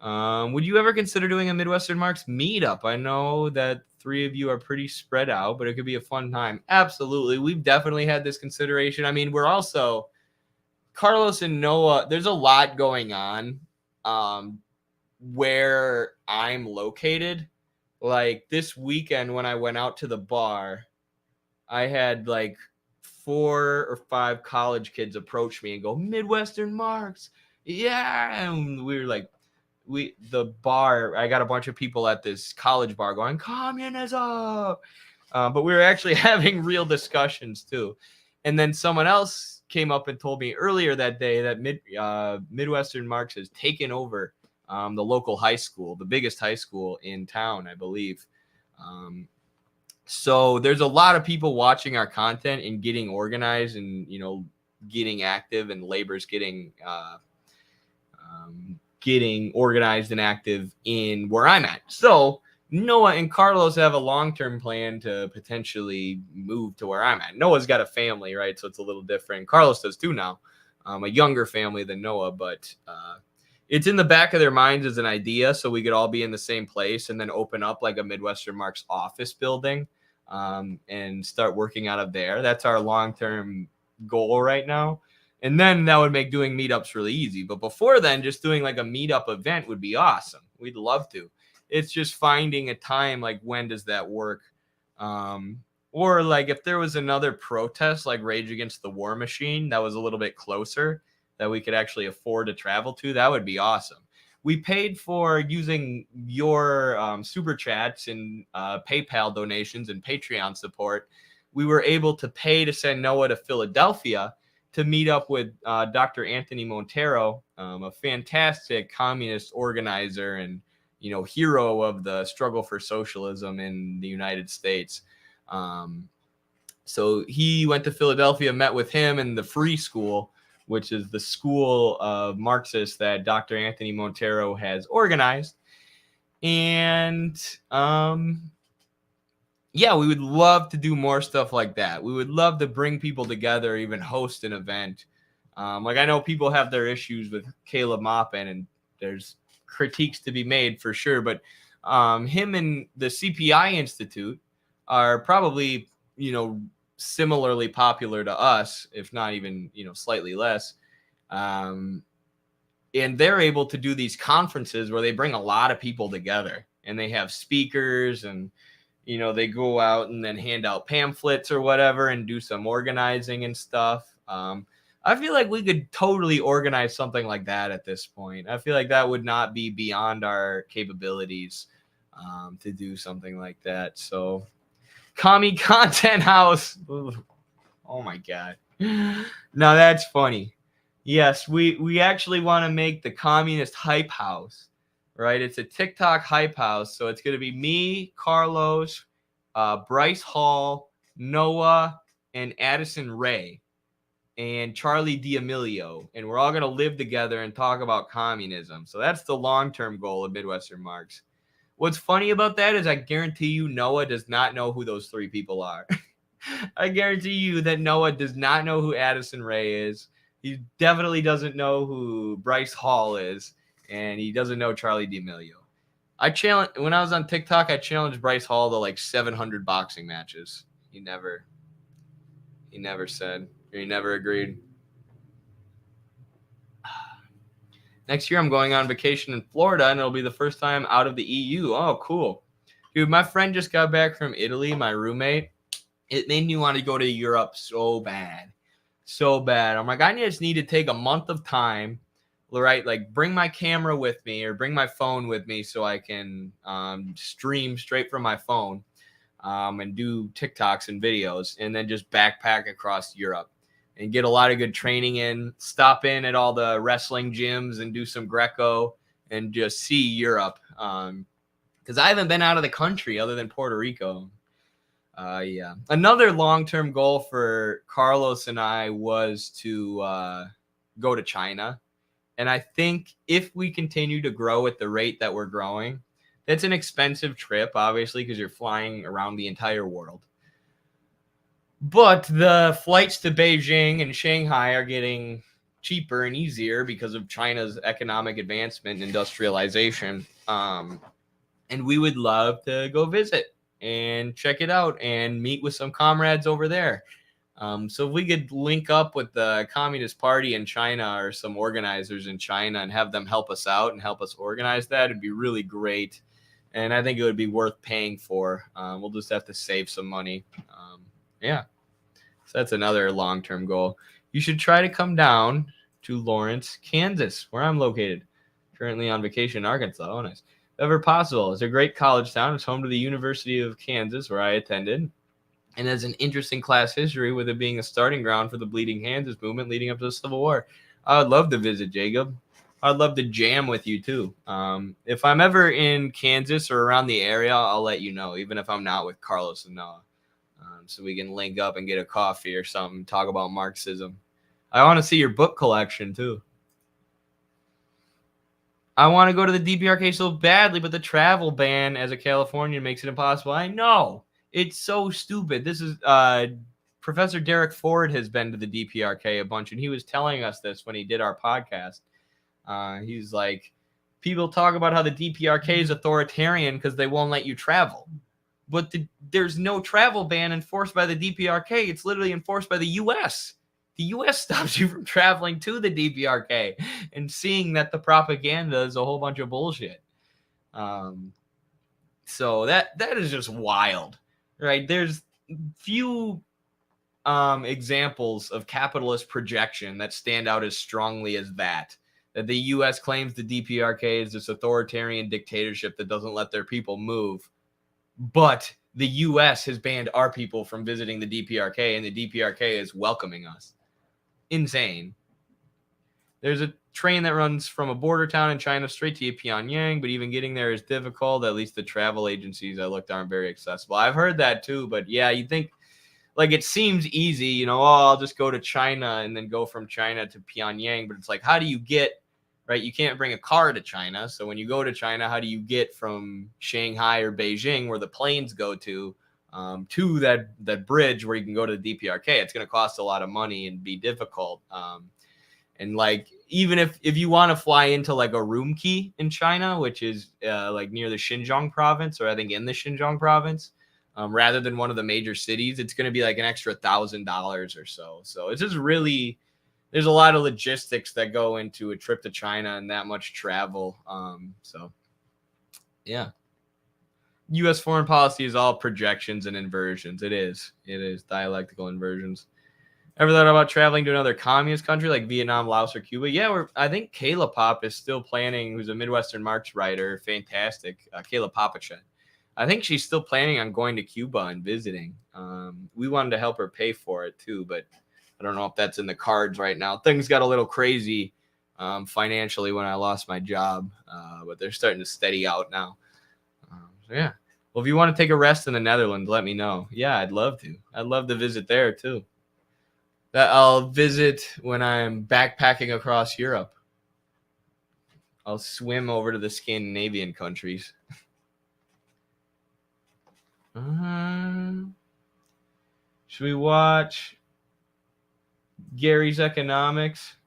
Would you ever consider doing a Midwestern Marx meetup? I know that 3 of you are pretty spread out, but it could be a fun time. Absolutely. We've definitely had this consideration. I mean, we're also, Carlos and Noah, there's a lot going on where I'm located. Like this weekend when I went out to the bar, I had like 4 or 5 college kids approach me and go, Midwestern Marx. Yeah. And we were like, the bar, I got a bunch of people at this college bar going, communism. But we were actually having real discussions too. And then someone else came up and told me earlier that day that Midwestern Marx has taken over the local high school, the biggest high school in town, I believe. So there's a lot of people watching our content and getting organized and, getting active, and labor's getting organized and active in where I'm at. So Noah and Carlos have a long-term plan to potentially move to where I'm at. Noah's got a family, right? So it's a little different. Carlos does too now, a younger family than Noah, but it's in the back of their minds as an idea, so we could all be in the same place and then open up like a Midwestern Marx office building, and start working out of there. That's our long-term goal right now. And then that would make doing meetups really easy. But before then, just doing like a meetup event would be awesome. We'd love to. It's just finding a time, like when does that work? Or like if there was another protest like Rage Against the War Machine that was a little bit closer that we could actually afford to travel to, that would be awesome. We paid for using your super chats and PayPal donations and Patreon support. We were able to pay to send Noah to Philadelphia to meet up with Dr. Anthony Montero, a fantastic communist organizer and hero of the struggle for socialism in the United States. So he went to Philadelphia, met with him in the Free School, which is the school of Marxists that Dr. Anthony Montero has organized. And yeah, we would love to do more stuff like that. We would love to bring people together, even host an event. Like I know people have their issues with Caleb Maupin, and there's critiques to be made for sure. But him and the CPI Institute are probably, similarly popular to us, if not even, slightly less. And they're able to do these conferences where they bring a lot of people together, and they have speakers, and they go out and then hand out pamphlets or whatever and do some organizing and stuff. I feel like we could totally organize something like that at this point. I feel like that would not be beyond our capabilities to do something like that. So, Commie Content House. Oh my God. Now that's funny. Yes, we actually want to make the Communist Hype House. Right, it's a TikTok hype house, so it's going to be me, Carlos, Bryce Hall, Noah, and Addison Ray, and Charlie D'Amelio, and we're all going to live together and talk about communism. So that's the long-term goal of Midwestern Marx. What's funny about that is I guarantee you Noah does not know who those three people are. I guarantee you that Noah does not know who Addison Ray is. He definitely doesn't know who Bryce Hall is. And he doesn't know Charlie D'Amelio. When I was on TikTok, I challenged Bryce Hall to like 700 boxing matches. He never said, or he never agreed. Next year, I'm going on vacation in Florida, and it'll be the first time out of the EU. Oh, cool. Dude, my friend just got back from Italy, my roommate. It made me want to go to Europe so bad. So bad. I'm like, I just need to take a month of time. Right, like bring my camera with me or bring my phone with me so I can stream straight from my phone and do TikToks and videos, and then just backpack across Europe and get a lot of good training in, stop in at all the wrestling gyms and do some Greco and just see Europe. Because I haven't been out of the country other than Puerto Rico. Yeah. Another long-term goal for Carlos and I was to go to China. And I think if we continue to grow at the rate that we're growing, that's an expensive trip, obviously, because you're flying around the entire world. But the flights to Beijing and Shanghai are getting cheaper and easier because of China's economic advancement and industrialization. And we would love to go visit and check it out and meet with some comrades over there. So if we could link up with the Communist Party in China or some organizers in China and have them help us out and help us organize that, it'd be really great. And I think it would be worth paying for. We'll just have to save some money. Yeah. So that's another long-term goal. You should try to come down to Lawrence, Kansas, where I'm located. Currently on vacation in Arkansas. Oh, nice. If ever possible. It's a great college town. It's home to the University of Kansas, where I attended. And has an interesting class history, with it being a starting ground for the Bleeding Kansas movement leading up to the Civil War. I would love to visit, Jacob. I'd love to jam with you too. If I'm ever in Kansas or around the area, I'll let you know, even if I'm not with Carlos and Noah, so we can link up and get a coffee or something, talk about Marxism. I want to see your book collection too. I want to go to the DPRK so badly, but the travel ban as a Californian makes it impossible. I know. It's so stupid. This is Professor Derek Ford has been to the DPRK a bunch, and he was telling us this when he did our podcast. He's like, people talk about how the DPRK is authoritarian because they won't let you travel. But there's no travel ban enforced by the DPRK. It's literally enforced by the U.S. The U.S. stops you from traveling to the DPRK and seeing that the propaganda is a whole bunch of bullshit. So that is just wild, right? There's few examples of capitalist projection that stand out as strongly as that the U.S. claims the DPRK is this authoritarian dictatorship that doesn't let their people move, but the U.S. has banned our people from visiting the DPRK, and the DPRK is welcoming us. Insane. There's a train that runs from a border town in China straight to Pyongyang, but even getting there is difficult. At least the travel agencies I looked aren't very accessible. I've heard that too, but yeah, you think like it seems easy, you know, oh, I'll just go to China and then go from China to Pyongyang, but it's like, how do you get, right? You can't bring a car to China. So when you go to China, how do you get from Shanghai or Beijing, where the planes go to that bridge where you can go to the DPRK? It's going to cost a lot of money and be difficult. And like, even if you want to fly into like a Urumqi in China, which is like near the Xinjiang province, or I think in the Xinjiang province, rather than one of the major cities, it's going to be like an extra $1,000 or so. So it's just really, there's a lot of logistics that go into a trip to China and that much travel. So yeah. U.S. foreign policy is all projections and inversions. It is dialectical inversions. Ever thought about traveling to another communist country like Vietnam, Laos, or Cuba? Yeah, I think Kayla Pop is still planning, who's a Midwestern Marx writer, fantastic, Kayla Popachet. I think she's still planning on going to Cuba and visiting. We wanted to help her pay for it too, but I don't know if that's in the cards right now. Things got a little crazy financially when I lost my job, but they're starting to steady out now. So yeah. Well, if you want to take a rest in the Netherlands, let me know. Yeah, I'd love to. I'd love to visit there too. That I'll visit when I'm backpacking across Europe. I'll swim over to the Scandinavian countries. Should we watch Gary's Economics?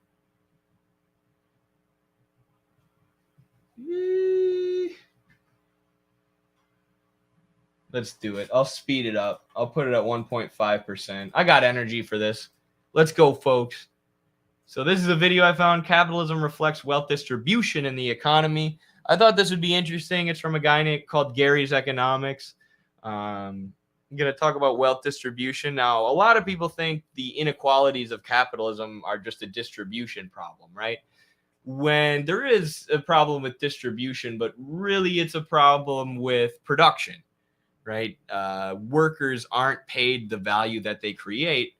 Let's do it. I'll speed it up. I'll put it at 1.5%. I got energy for this. Let's go, folks. So this is a video I found. Capitalism reflects wealth distribution in the economy. I thought this would be interesting. It's from a guy called Gary's Economics. I'm going to talk about wealth distribution. Now, a lot of people think the inequalities of capitalism are just a distribution problem, right? When there is a problem with distribution, but really it's a problem with production, right? Workers aren't paid the value that they create.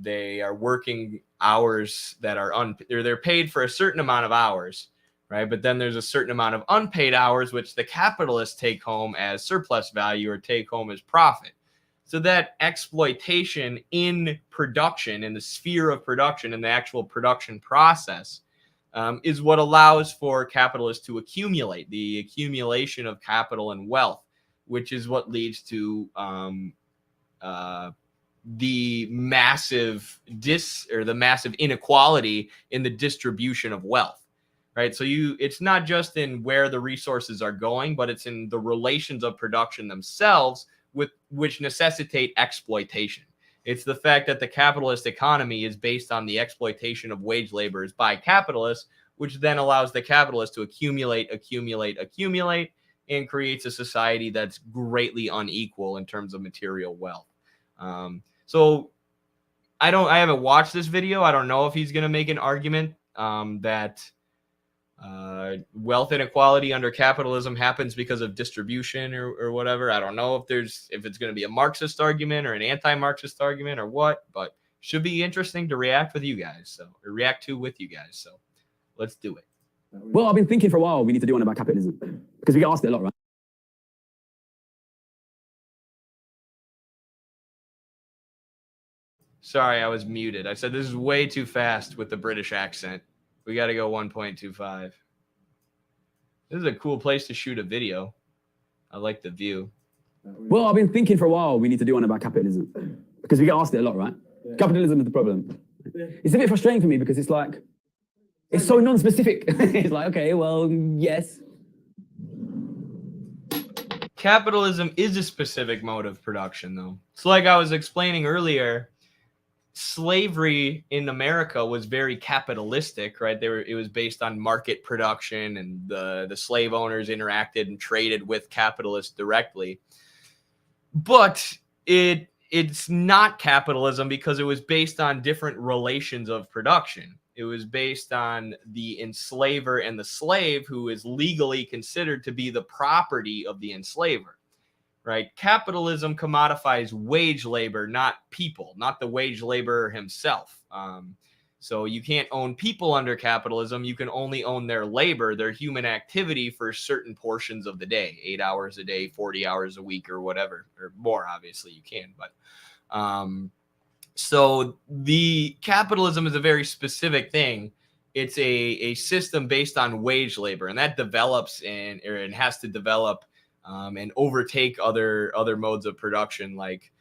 They are working hours that are they're paid for a certain amount of hours, right? But then there's a certain amount of unpaid hours, which the capitalists take home as surplus value or take home as profit. So that exploitation in production, in the sphere of production, in the actual production process, is what allows for capitalists to accumulate, the accumulation of capital and wealth, which is what leads to the massive inequality in the distribution of wealth, right? So it's not just in where the resources are going, but it's in the relations of production themselves, which necessitate exploitation. It's the fact that the capitalist economy is based on the exploitation of wage laborers by capitalists, which then allows the capitalists to accumulate, and creates a society that's greatly unequal in terms of material wealth. So I haven't watched this video. I don't know if he's going to make an argument that wealth inequality under capitalism happens because of distribution or whatever. I don't know if it's going to be a Marxist argument or an anti-Marxist argument or what, but should be interesting to react to with you guys. So let's do it. Well, I've been thinking for a while we need to do one about capitalism because we get asked it a lot, right? Sorry, I was muted. I said this is way too fast with the British accent. We got to go 1.25. This is a cool place to shoot a video. I like the view. Well, I've been thinking for a while we need to do one about capitalism because we get asked it a lot, right? Yeah. Capitalism is the problem. Yeah. It's a bit frustrating for me because it's like, it's so non-specific. It's like, okay, well, yes. Capitalism is a specific mode of production, though. So like I was explaining earlier, slavery in America was very capitalistic, right? It was based on market production, and the slave owners interacted and traded with capitalists directly. But it's not capitalism because it was based on different relations of production. It was based on the enslaver and the slave, who is legally considered to be the property of the enslaver, right? Capitalism commodifies wage labor, not people, not the wage laborer himself. So you can't own people under capitalism. You can only own their labor, their human activity, for certain portions of the day, 8 hours a day, 40 hours a week, or whatever, or more. Obviously you can, but so the capitalism is a very specific thing. It's a system based on wage labor, and that develops and has to develop and overtake other modes of production. Like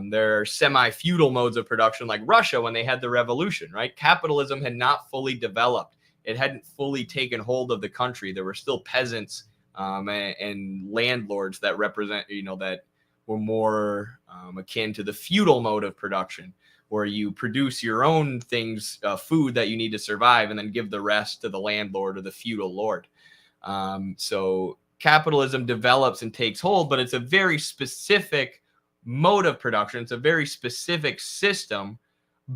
there are semi-feudal modes of production, like Russia when they had the revolution, right? Capitalism had not fully developed. It hadn't fully taken hold of the country. There were still peasants and landlords that represent, that were more akin to the feudal mode of production, where you produce your own things, food that you need to survive, and then give the rest to the landlord or the feudal lord. So capitalism develops and takes hold, but it's a very specific mode of production. It's a very specific system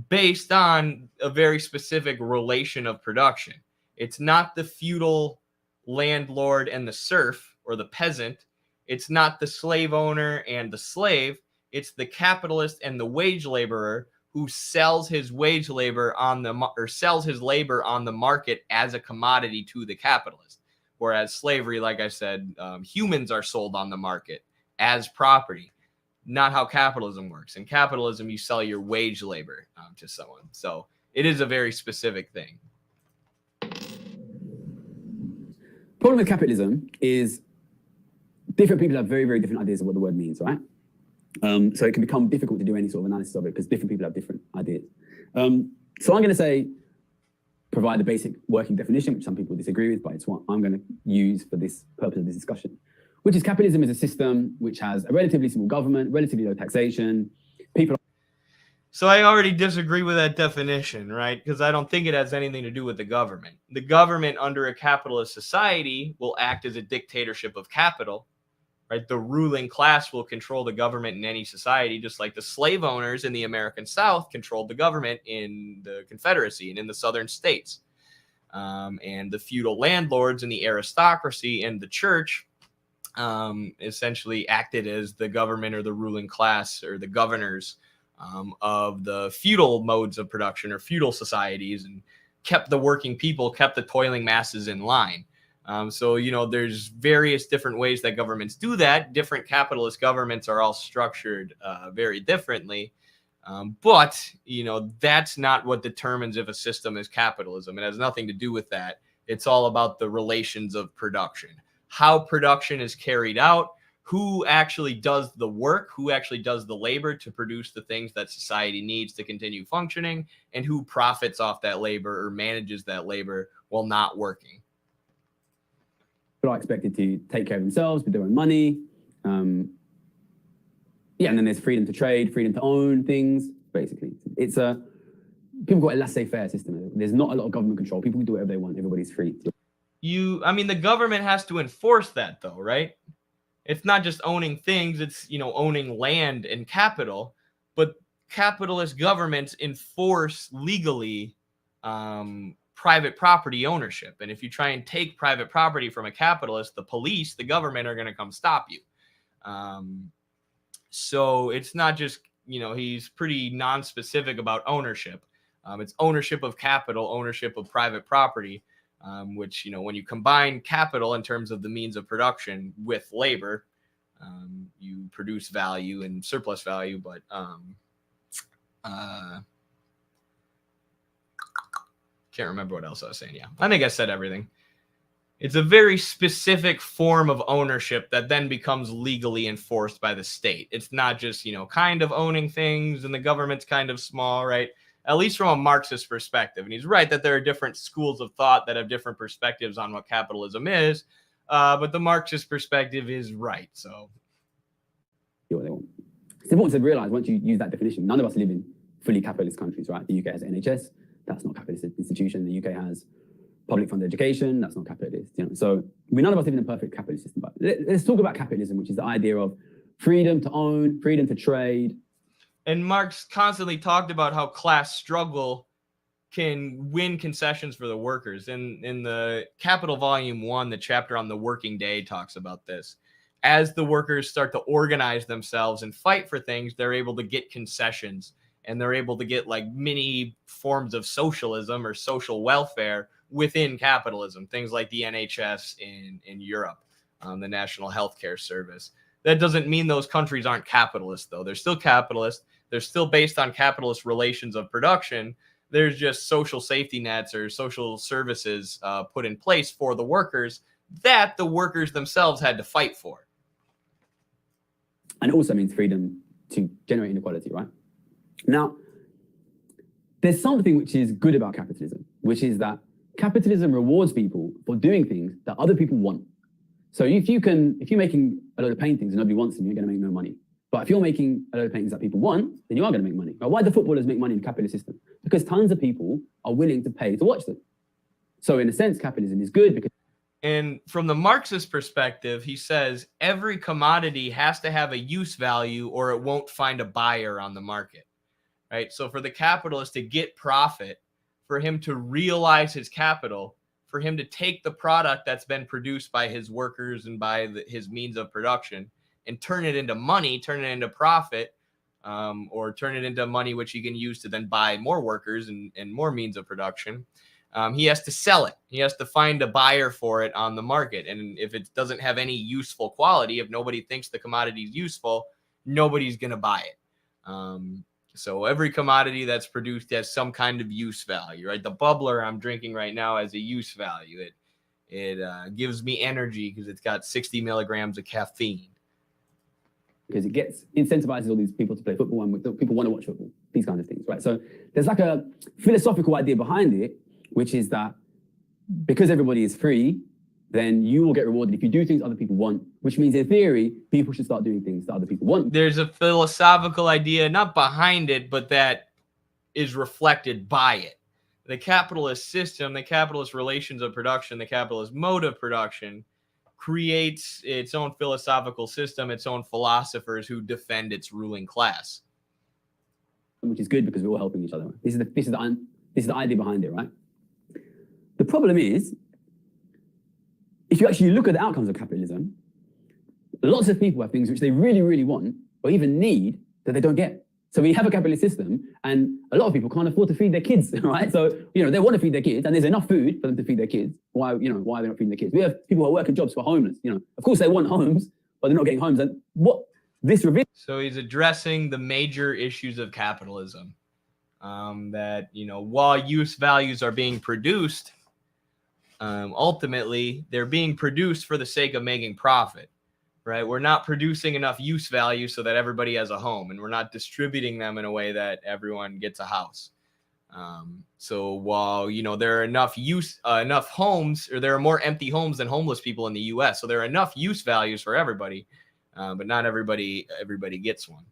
based on a very specific relation of production. It's not the feudal landlord and the serf, or the peasant. It's not the slave owner and the slave. It's the capitalist and the wage laborer, who sells his wage labor sells his labor on the market as a commodity to the capitalist. Whereas slavery, like I said, humans are sold on the market as property. Not how capitalism works. In capitalism, you sell your wage labor to someone. So it is a very specific thing. Problem with capitalism is different people have very, very different ideas of what the word means, right? So it can become difficult to do any sort of analysis of it because different people have different ideas. So I'm going to say, provide the basic working definition, which some people disagree with, but it's what I'm going to use for this purpose of this discussion, which is capitalism is a system which has a relatively small government, relatively low taxation. So I already disagree with that definition, right? Because I don't think it has anything to do with the government. The government under a capitalist society will act as a dictatorship of capital, right? The ruling class will control the government in any society, just like the slave owners in the American South controlled the government in the Confederacy and in the southern states. And the feudal landlords and the aristocracy and the church essentially acted as the government or the ruling class or the governors of the feudal modes of production or feudal societies, and kept the working people, kept the toiling masses in line. So, there's various different ways that governments do that. Different capitalist governments are all structured very differently. But, that's not what determines if a system is capitalism. It has nothing to do with that. It's all about the relations of production, how production is carried out, who actually does the work, who actually does the labor to produce the things that society needs to continue functioning, and who profits off that labor or manages that labor while not working. People are expected to take care of themselves with their own money. And then there's freedom to trade, freedom to own things, basically. People got a laissez-faire system. There's not a lot of government control. People can do whatever they want. Everybody's free. The government has to enforce that, though, right? It's not just owning things, it's, owning land and capital, but capitalist governments enforce legally private property ownership. And if you try and take private property from a capitalist, the police, the government are going to come stop you. So it's not just, he's pretty non-specific about ownership. It's ownership of capital, ownership of private property. which, when you combine capital in terms of the means of production with labor, you produce value and surplus value. But can't remember what else I was saying. Yeah, I think I said everything. It's a very specific form of ownership that then becomes legally enforced by the state. It's not just, kind of owning things and the government's kind of small, right? At least from a Marxist perspective. And he's right that there are different schools of thought that have different perspectives on what capitalism is. But the Marxist perspective is right. So what they want. It's important to realize once you use that definition, none of us live in fully capitalist countries, right? The UK has NHS, that's not a capitalist institution. The UK has public funded education, that's not capitalist. So none of us live in a perfect capitalist system. But let's talk about capitalism, which is the idea of freedom to own, freedom to trade. And Marx constantly talked about how class struggle can win concessions for the workers. In the Capital Volume 1, the chapter on the working day talks about this. As the workers start to organize themselves and fight for things, they're able to get concessions, and they're able to get like mini forms of socialism or social welfare within capitalism, things like the NHS in Europe, the National Healthcare Service. That doesn't mean those countries aren't capitalist, though. They're still capitalist. They're still based on capitalist relations of production. There's just social safety nets or social services put in place for the workers that the workers themselves had to fight for. And it also means freedom to generate inequality, right? Now, there's something which is good about capitalism, which is that capitalism rewards people for doing things that other people want. So if you're making a load of paintings and nobody wants them, you're going to make no money. But if you're making a load of paintings that people want, then you are going to make money. Now, why do footballers make money in the capitalist system? Because tons of people are willing to pay to watch them. So in a sense, capitalism is good because... And from the Marxist perspective, he says every commodity has to have a use value or it won't find a buyer on the market, right? So for the capitalist to get profit, for him to realize his capital, for him to take the product that's been produced by his workers and by his means of production and turn it into money, turn it into profit, or turn it into money which he can use to then buy more workers and more means of production. He has to sell it. He has to find a buyer for it on the market. And if it doesn't have any useful quality, if nobody thinks the commodity is useful, nobody's going to buy it. So every commodity that's produced has some kind of use value, right? The bubbler I'm drinking right now has a use value. It gives me energy because it's got 60 milligrams of caffeine. Because it incentivizes all these people to play football and people want to watch football, these kinds of things, right? So there's like a philosophical idea behind it, which is that because everybody is free, then you will get rewarded if you do things other people want, which means in theory, people should start doing things that other people want. There's a philosophical idea, not behind it, but that is reflected by it. The capitalist system, the capitalist relations of production, the capitalist mode of production creates its own philosophical system, its own philosophers who defend its ruling class. Which is good because we're all helping each other. This is the idea behind it, right? The problem is, if you actually look at the outcomes of capitalism, lots of people have things which they really, really want or even need that they don't get. So we have a capitalist system and a lot of people can't afford to feed their kids, right? So, they want to feed their kids and there's enough food for them to feed their kids. Why are they not feeding their kids? We have people who are working jobs who are homeless. Of course they want homes, but they're not getting homes. And what this reveals... So he's addressing the major issues of capitalism. That, while use values are being produced, ultimately, they're being produced for the sake of making profit, right? We're not producing enough use value so that everybody has a home, and we're not distributing them in a way that everyone gets a house. So while, there are enough homes, or there are more empty homes than homeless people in the US, so there are enough use values for everybody, but not everybody gets one.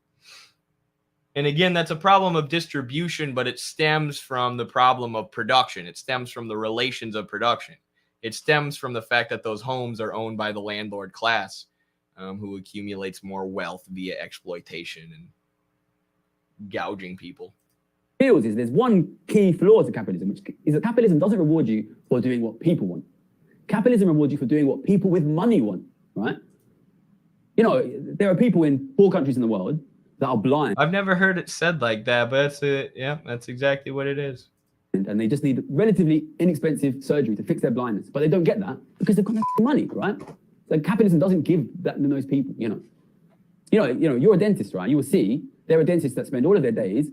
And again, that's a problem of distribution, but it stems from the problem of production. It stems from the relations of production. It stems from the fact that those homes are owned by the landlord class, who accumulates more wealth via exploitation and gouging people. Is there's one key flaw to capitalism, which is that capitalism doesn't reward you for doing what people want. Capitalism rewards you for doing what people with money want, right? There are people in poor countries in the world that are blind. I've never heard it said like that, but that's exactly what it is. and they just need relatively inexpensive surgery to fix their blindness, but they don't get that because they've got no money, right? So capitalism doesn't give that to those people, you're a dentist, right? You will see there are dentists that spend all of their days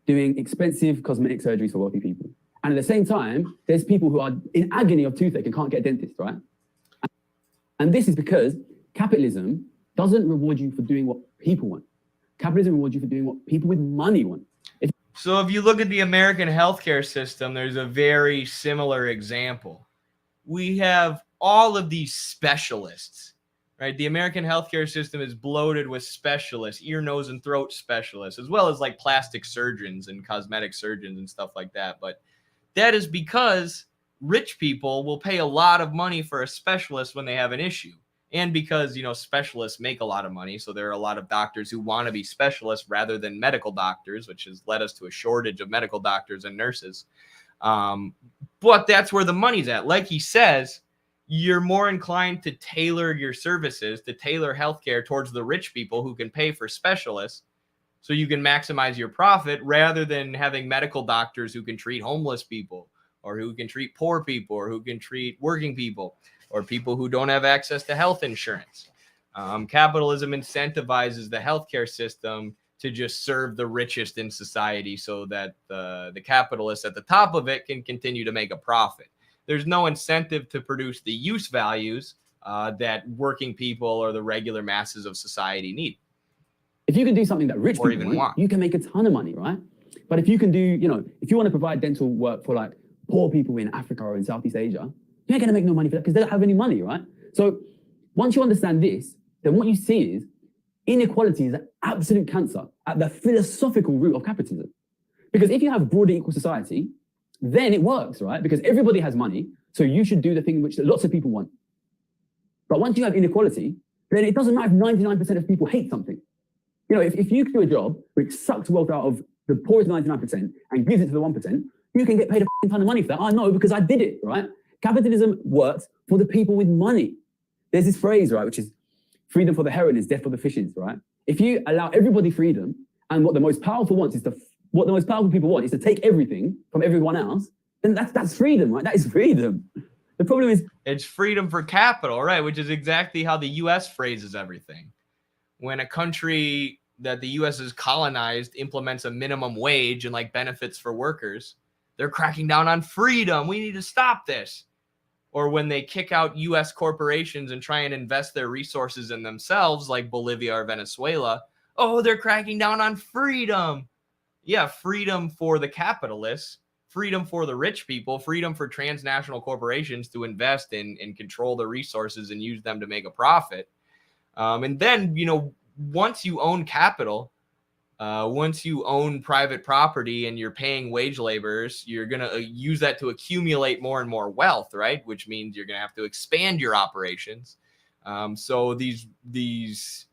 doing expensive cosmetic surgeries for wealthy people. And at the same time, there's people who are in agony of toothache and can't get a dentist, right? And this is because capitalism doesn't reward you for doing what people want. Capitalism rewards you for doing what people with money want. So if you look at the American healthcare system, there's a very similar example. We have all of these specialists, right? The American healthcare system is bloated with specialists, ear, nose, and throat specialists, as well as like plastic surgeons and cosmetic surgeons and stuff like that. But that is because rich people will pay a lot of money for a specialist when they have an issue. And because, specialists make a lot of money. So there are a lot of doctors who want to be specialists rather than medical doctors, which has led us to a shortage of medical doctors and nurses. But that's where the money's at. Like he says, you're more inclined to tailor your services, to tailor healthcare towards the rich people who can pay for specialists so you can maximize your profit rather than having medical doctors who can treat homeless people or who can treat poor people or who can treat working people or people who don't have access to health insurance. Capitalism incentivizes the healthcare system to just serve the richest in society so that the capitalists at the top of it can continue to make a profit. There's no incentive to produce the use values that working people or the regular masses of society need. If you can do something that rich Or people even want, you can make a ton of money, right? But if you can do, if you want to provide dental work for like poor people in Africa or in Southeast Asia, you ain't going to make no money for that because they don't have any money, right? So once you understand this, then what you see is inequality is an absolute cancer at the philosophical root of capitalism. Because if you have broader equal society, then it works, right? Because everybody has money, so you should do the thing which lots of people want. But once you have inequality, then it doesn't matter if 99% of people hate something. If you do a job which sucks wealth out of the poorest 99% and gives it to the 1%, you can get paid a ton of money for that. I know because I did it, right? Capitalism works for the people with money. There's this phrase, right, which is freedom for the herons, death for the fishes, right? If you allow everybody freedom, and what the most powerful people want is to take everything from everyone else, then that's freedom, right? That is freedom. The problem is it's freedom for capital, right? Which is exactly how the U.S. phrases everything. When a country that the U.S. has colonized implements a minimum wage and like benefits for workers, they're cracking down on freedom. We need to stop this. Or when they kick out U.S. corporations and try and invest their resources in themselves, like Bolivia or Venezuela, oh, they're cracking down on freedom. Yeah, freedom for the capitalists, freedom for the rich people, freedom for transnational corporations to invest in and control the resources and use them to make a profit. And then, once you own capital, once you own private property and you're paying wage laborers, you're going to use that to accumulate more and more wealth, right? Which means you're going to have to expand your operations. So these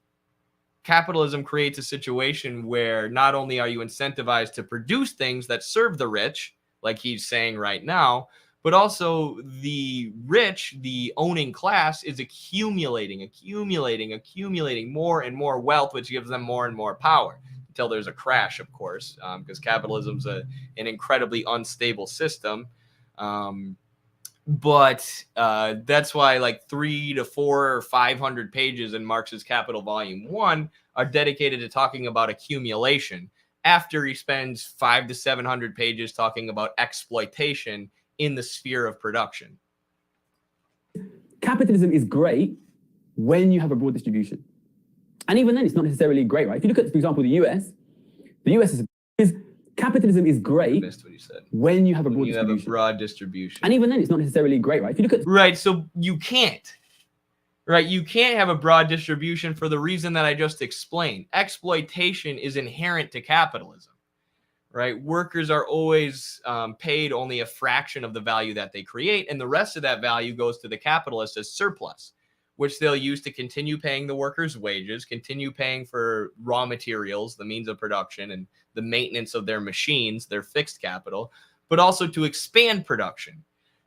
capitalism creates a situation where not only are you incentivized to produce things that serve the rich, like he's saying right now, but also the rich, the owning class, is accumulating more and more wealth, which gives them more and more power until there's a crash, of course, because capitalism's an incredibly unstable system. But that's why like 300 to 400 or 500 pages in Marx's Capital Volume 1 are dedicated to talking about accumulation, after he spends 500 to 700 pages talking about exploitation in the sphere of production. Capitalism is great when you have a broad distribution. And even then, it's not necessarily great, right? If you look at, for example, the US is capitalism is great when you have a broad distribution. And even then, it's not necessarily great, right? If you look at right, so you can't. Right, you can't have a broad distribution for the reason that I just explained. Exploitation is inherent to capitalism. Right, workers are always paid only a fraction of the value that they create, and the rest of that value goes to the capitalist as surplus, which they'll use to continue paying the workers' wages, continue paying for raw materials, the means of production, and the maintenance of their machines, their fixed capital, but also to expand production,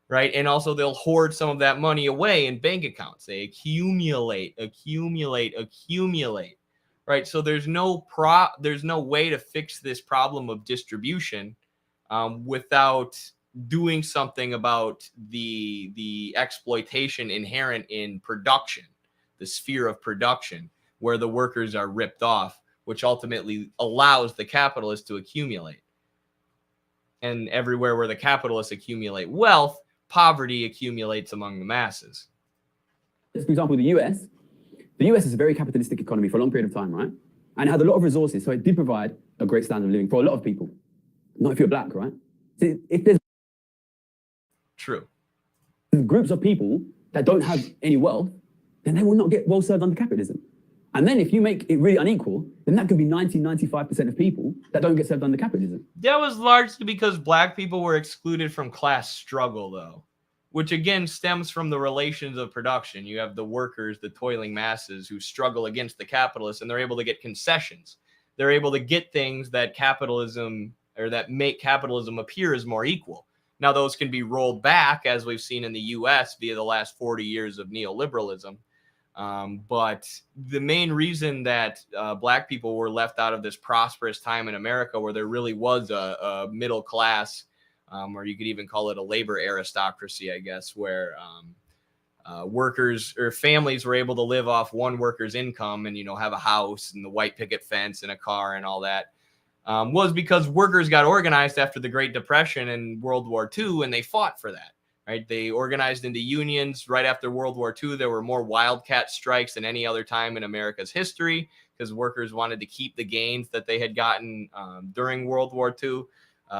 right? And also they'll hoard some of that money away in bank accounts. They accumulate, right? So there's no way to fix this problem of distribution without doing something about the exploitation inherent in production, the sphere of production, where the workers are ripped off, which ultimately allows the capitalists to accumulate. And everywhere where the capitalists accumulate wealth, poverty accumulates among the masses. For example, the US is a very capitalistic economy for a long period of time, right? And it had a lot of resources, so it did provide a great standard of living for a lot of people. Not if you're black, right? So if there's True. groups of people that don't have any wealth, then they will not get well served under capitalism. And then if you make it really unequal, then that could be 95% of people that don't get served under capitalism. That was largely because black people were excluded from class struggle, though, which again stems from the relations of production. You have the workers, the toiling masses who struggle against the capitalists, and they're able to get concessions. They're able to get things that capitalism or that make capitalism appear as more equal. Now, those can be rolled back, as we've seen in the US via the last 40 years of neoliberalism. But the main reason that black people were left out of this prosperous time in America, where there really was a middle class, or you could even call it a labor aristocracy, I guess, where workers or families were able to live off one worker's income and, have a house and the white picket fence and a car and all that, was because workers got organized after the Great Depression and World War II, and they fought for that. Right? They organized into unions right after World War II. There were more wildcat strikes than any other time in America's history because workers wanted to keep the gains that they had gotten during World War II.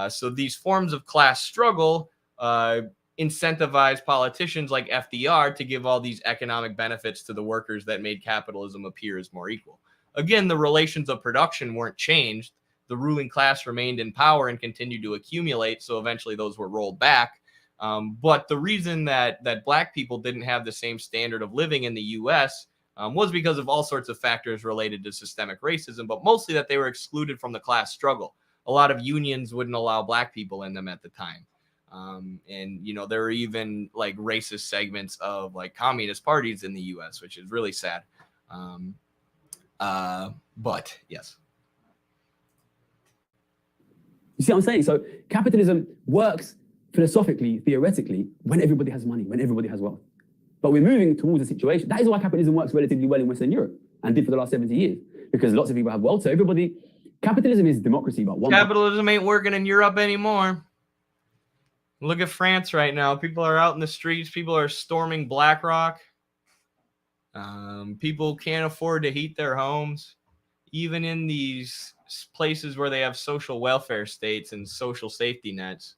So these forms of class struggle incentivized politicians like FDR to give all these economic benefits to the workers that made capitalism appear as more equal. Again, the relations of production weren't changed. The ruling class remained in power and continued to accumulate. So eventually those were rolled back. But the reason that black people didn't have the same standard of living in the U.S. Was because of all sorts of factors related to systemic racism, but mostly that they were excluded from the class struggle. A lot of unions wouldn't allow black people in them at the time. And there were even like racist segments of like communist parties in the U.S., which is really sad. But yes. You see what I'm saying? So capitalism works philosophically, theoretically, when everybody has money, when everybody has wealth. But we're moving towards a situation. That is why capitalism works relatively well in Western Europe and did for the last 70 years, because lots of people have wealth. So capitalism is democracy, but one. Capitalism ain't working in Europe anymore. Look at France right now. People are out in the streets. People are storming BlackRock. People can't afford to heat their homes. Even in these places where they have social welfare states and social safety nets,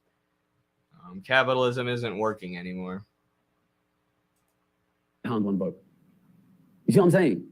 capitalism isn't working anymore. One vote. You see what I'm saying?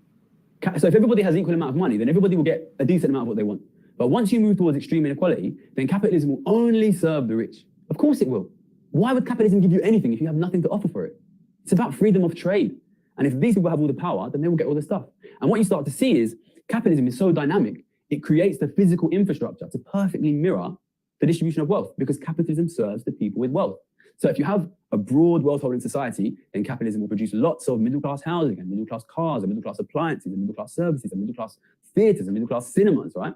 So if everybody has equal amount of money, then everybody will get a decent amount of what they want. But once you move towards extreme inequality, then capitalism will only serve the rich. Of course it will. Why would capitalism give you anything if you have nothing to offer for it? It's about freedom of trade. And if these people have all the power, then they will get all the stuff. And what you start to see is capitalism is so dynamic, it creates the physical infrastructure to perfectly mirror the distribution of wealth, because capitalism serves the people with wealth. So if you have a broad wealth-holding society, then capitalism will produce lots of middle-class housing and middle-class cars and middle-class appliances and middle-class services and middle-class theaters and middle-class cinemas, right?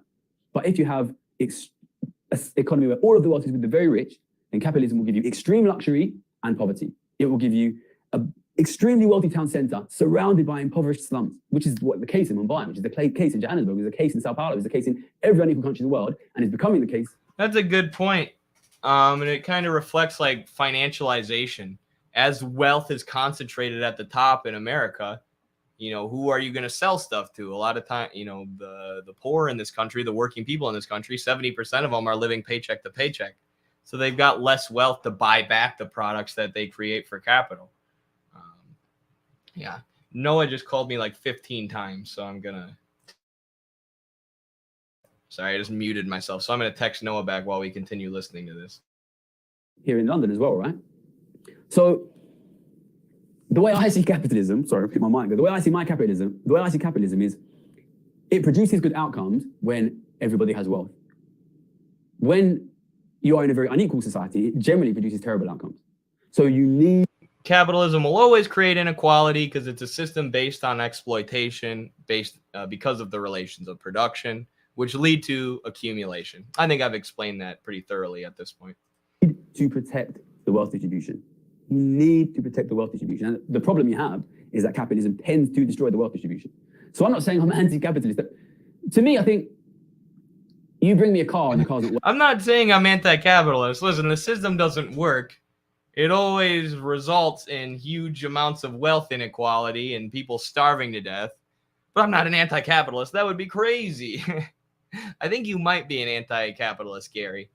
But if you have an economy where all of the wealth is with the very rich, then capitalism will give you extreme luxury and poverty. It will give you an extremely wealthy town center surrounded by impoverished slums, which is what the case in Mumbai, which is the case in Johannesburg, is the case in Sao Paulo, is the case in every unequal country in the world, and is becoming the case. That's a good point. And it kind of reflects like financialization. As wealth is concentrated at the top in America, who are you going to sell stuff to? A lot of time, the poor in this country, the working people in this country, 70% of them are living paycheck to paycheck. So they've got less wealth to buy back the products that they create for capital. Yeah. Noah just called me like 15 times, so I'm going to... Sorry, I just muted myself. So I'm going to text Noah back while we continue listening to this. Here in London as well, right? So the way I see capitalism, sorry, repeat my mind, the way I see capitalism is it produces good outcomes when everybody has wealth. When you are in a very unequal society, it generally produces terrible outcomes. So you need... Capitalism will always create inequality because it's a system based on exploitation, because of the relations of production, which lead to accumulation. I think I've explained that pretty thoroughly at this point. To protect the wealth distribution. You need to protect the wealth distribution. And the problem you have is that capitalism tends to destroy the wealth distribution. So I'm not saying I'm anti-capitalist. To me, I think you bring me a car and the car's not working. I'm not saying I'm anti-capitalist. Listen, the system doesn't work. It always results in huge amounts of wealth inequality and people starving to death. But I'm not an anti-capitalist. That would be crazy. I think you might be an anti-capitalist, Gary.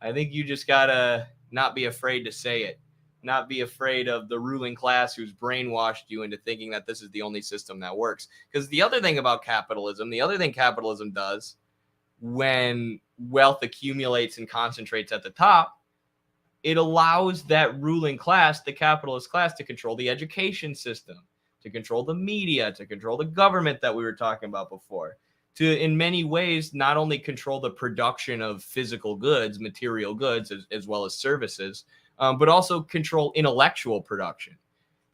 I think you just gotta not be afraid to say it. Not be afraid of the ruling class who's brainwashed you into thinking that this is the only system that works. Because the other thing about capitalism, the other thing capitalism does when wealth accumulates and concentrates at the top, it allows that ruling class, the capitalist class, to control the education system, to control the media, to control the government that we were talking about before, to, in many ways, not only control the production of physical goods, material goods, as well as services, but also control intellectual production.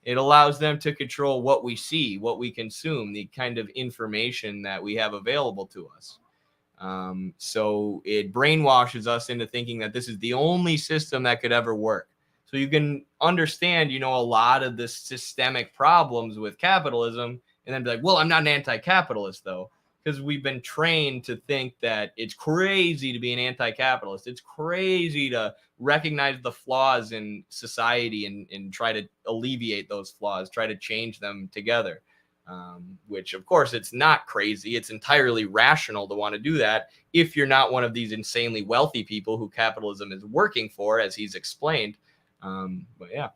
It allows them to control what we see, what we consume, the kind of information that we have available to us. So it brainwashes us into thinking that this is the only system that could ever work. So you can understand, a lot of the systemic problems with capitalism and then be like, well, I'm not an anti-capitalist, though. Because we've been trained to think that it's crazy to be an anti-capitalist. It's crazy to recognize the flaws in society and try to alleviate those flaws, try to change them together, which, of course, it's not crazy. It's entirely rational to want to do that if you're not one of these insanely wealthy people who capitalism is working for, as he's explained. But yeah,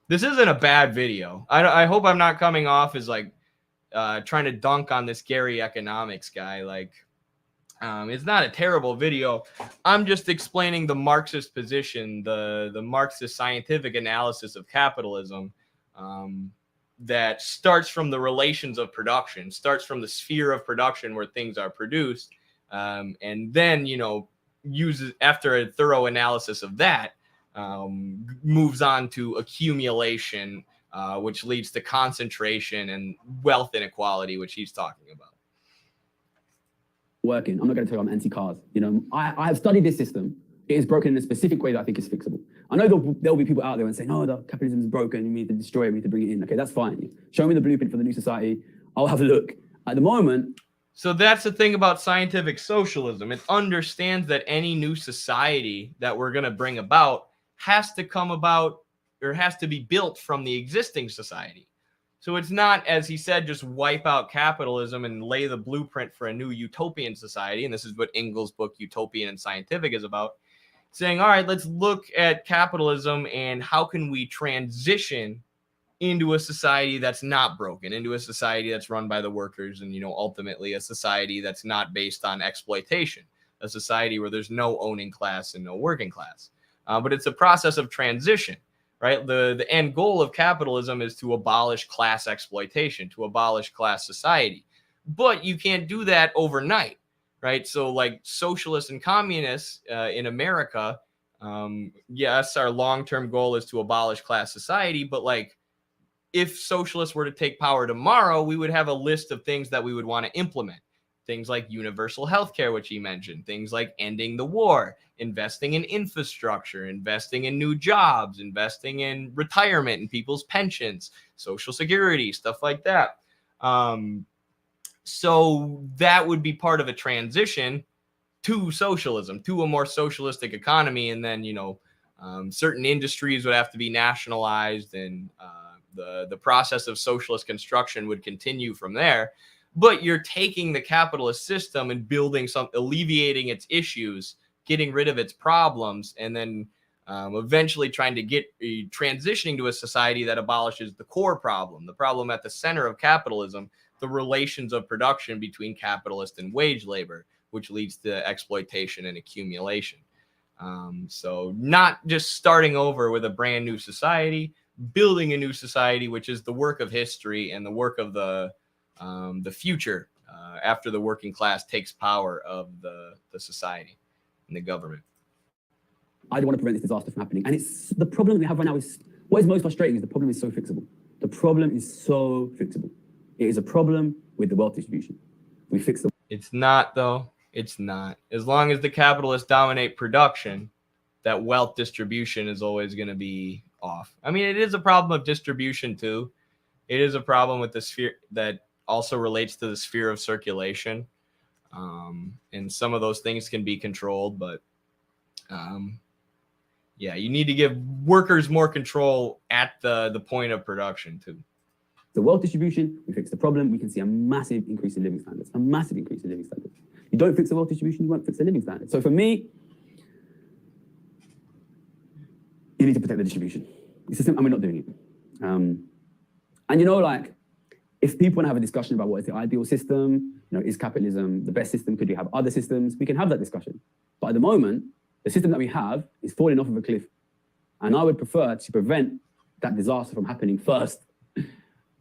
this isn't a bad video. I hope I'm not coming off as like trying to dunk on this Gary economics guy. Like, it's not a terrible video. I'm just explaining the Marxist position, the Marxist scientific analysis of capitalism, that starts from the relations of production, starts from the sphere of production where things are produced, and then, uses, after a thorough analysis of that, moves on to accumulation, which leads to concentration and wealth inequality, which he's talking about. Working. I'm not going to tell you I'm anti-cars. I have studied this system. It is broken in a specific way that I think is fixable. I know there'll be people out there and say, no, the capitalism is broken. You need to destroy it. We need to bring it in. Okay, that's fine. Show me the blueprint for the new society. I'll have a look. At the moment. So that's the thing about scientific socialism. It understands that any new society that we're going to bring about has to come about or has to be built from the existing society. So it's not, as he said, just wipe out capitalism and lay the blueprint for a new utopian society. And this is what Engels' book, Utopian and Scientific, is about. Saying, all right, let's look at capitalism and how can we transition into a society that's not broken, into a society that's run by the workers, and, ultimately a society that's not based on exploitation, a society where there's no owning class and no working class. But it's a process of transition. Right? The end goal of capitalism is to abolish class exploitation, to abolish class society. But you can't do that overnight, right? So like socialists and communists in America, yes, our long-term goal is to abolish class society. But like if socialists were to take power tomorrow, we would have a list of things that we would want to implement. Things like universal healthcare, which he mentioned, things like ending the war, investing in infrastructure, investing in new jobs, investing in retirement and people's pensions, social security, stuff like that. So that would be part of a transition to socialism, to a more socialistic economy. And then, certain industries would have to be nationalized, and the process of socialist construction would continue from there. But you're taking the capitalist system and building alleviating its issues, getting rid of its problems, and then eventually trying to get transitioning to a society that abolishes the core problem, the problem at the center of capitalism, the relations of production between capitalist and wage labor, which leads to exploitation and accumulation. So not just starting over with a brand new society, building a new society, which is the work of history and the work of the future after the working class takes power of the society and the government. I don't want to prevent this disaster from happening. And it's the problem we have right now is, what is most frustrating is the problem is so fixable. The problem is so fixable. It is a problem with the wealth distribution. We fix the It's not, though. It's not. As long as the capitalists dominate production, that wealth distribution is always going to be off. I mean, it is a problem of distribution, too. It is a problem with the sphere that also relates to the sphere of circulation. And some of those things can be controlled, but yeah, you need to give workers more control at the point of production, too. The wealth distribution, we fix the problem, we can see a massive increase in living standards, a massive increase in living standards. You don't fix the wealth distribution, you won't fix the living standards. So for me, you need to protect the distribution. It's a simple, and we're not doing it. And you know, like, if people want to have a discussion about what is the ideal system, you know, is capitalism the best system? Could you have other systems? We can have that discussion. But at the moment, the system that we have is falling off of a cliff. And I would prefer to prevent that disaster from happening first.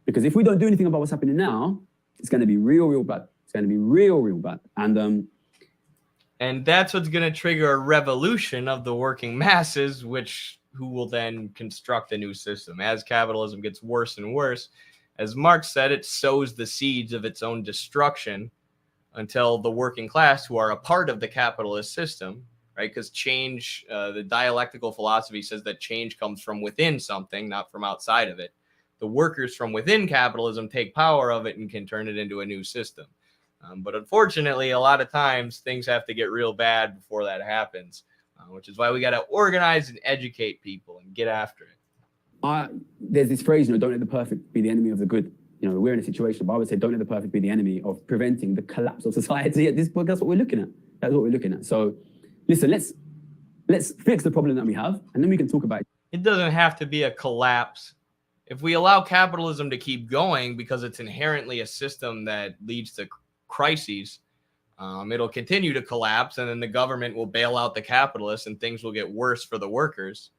Because if we don't do anything about what's happening now, it's going to be real, real bad. It's going to be real, real bad. And that's what's going to trigger a revolution of the working masses, who will then construct a new system. As capitalism gets worse and worse, as Marx said, it sows the seeds of its own destruction until the working class, who are a part of the capitalist system, right? Because change, the dialectical philosophy says that change comes from within something, not from outside of it. The workers from within capitalism take power of it and can turn it into a new system. But unfortunately, a lot of times things have to get real bad before that happens, which is why we got to organize and educate people and get after it. There's this phrase, you know, don't let the perfect be the enemy of the good. You know, we're in a situation, but I would say don't let the perfect be the enemy of preventing the collapse of society at this point. That's what we're looking at. That's what we're looking at. So listen, let's fix the problem that we have, and then we can talk about it. It doesn't have to be a collapse. If we allow capitalism to keep going because it's inherently a system that leads to crises, it'll continue to collapse, and then the government will bail out the capitalists and things will get worse for the workers.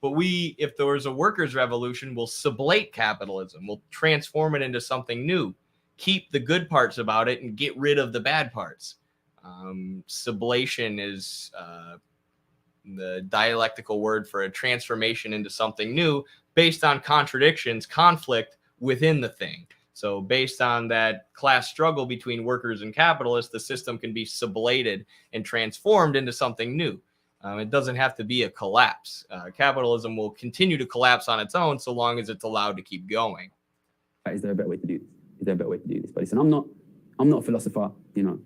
But if there was a workers' revolution, we'll sublate capitalism. We'll transform it into something new, keep the good parts about it and get rid of the bad parts. Sublation is the dialectical word for a transformation into something new based on contradictions, conflict within the thing. So based on that class struggle between workers and capitalists, the system can be sublated and transformed into something new. It doesn't have to be a collapse. Capitalism will continue to collapse on its own so long as it's allowed to keep going. Is there a better way to do this? Is there a better way to do this? But listen, I'm not a philosopher, you know.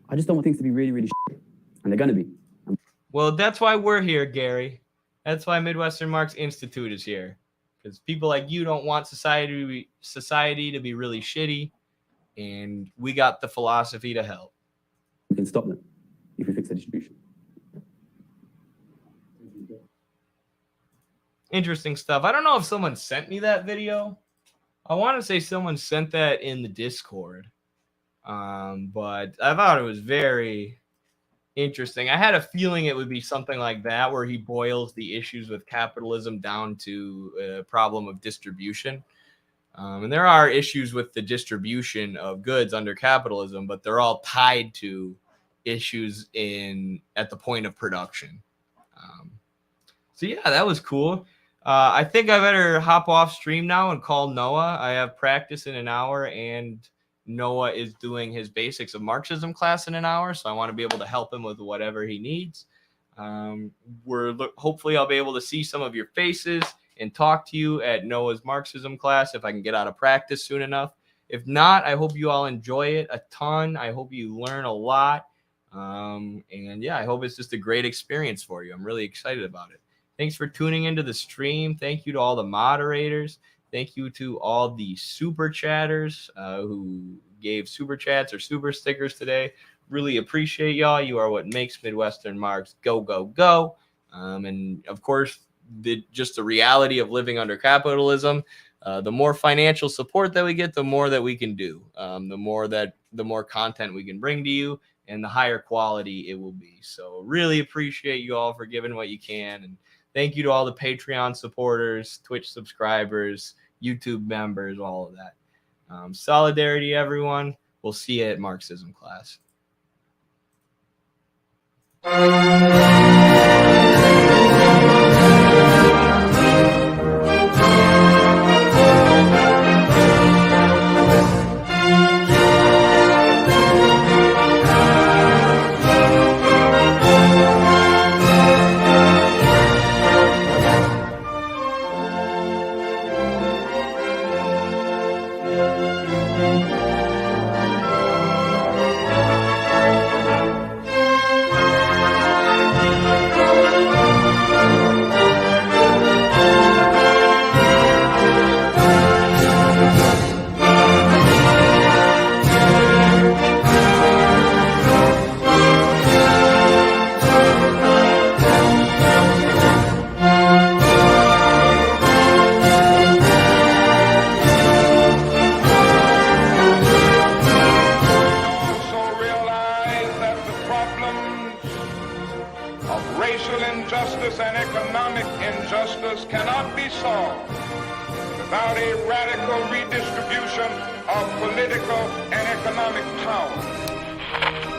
I just don't want things to be really, really shit, and they're going to be. Well, that's why we're here, Gary. That's why Midwestern Marx Institute is here. Because people like you don't want society to be really shitty, and we got the philosophy to help. We can stop them if we fix the distribution. Interesting stuff. I don't know if someone sent me that video. I want to say someone sent that in the Discord. But I thought it was very interesting. I had a feeling it would be something like that, where he boils the issues with capitalism down to a problem of distribution. And there are issues with the distribution of goods under capitalism, but they're all tied to issues at the point of production. So yeah, that was cool. I think I better hop off stream now and call Noah. I have practice in an hour, and Noah is doing his basics of Marxism class in an hour, so I want to be able to help him with whatever he needs. Hopefully I'll be able to see some of your faces and talk to you at Noah's Marxism class if I can get out of practice soon enough. If not, I hope you all enjoy it a ton. I hope you learn a lot. And yeah, I hope it's just a great experience for you. I'm really excited about it. Thanks for tuning into the stream. Thank you to all the moderators. Thank you to all the super chatters who gave super chats or super stickers today. Really appreciate y'all. You are what makes Midwestern Marx go, go, go. And of course, just the reality of living under capitalism. The more financial support that we get, the more that we can do. The more content we can bring to you, and the higher quality it will be. So really appreciate you all for giving what you can. And thank you to all the Patreon supporters, Twitch subscribers, YouTube members, all of that. Solidarity, everyone. We'll see you at Marxism class. Social injustice and economic injustice cannot be solved without a radical redistribution of political and economic power.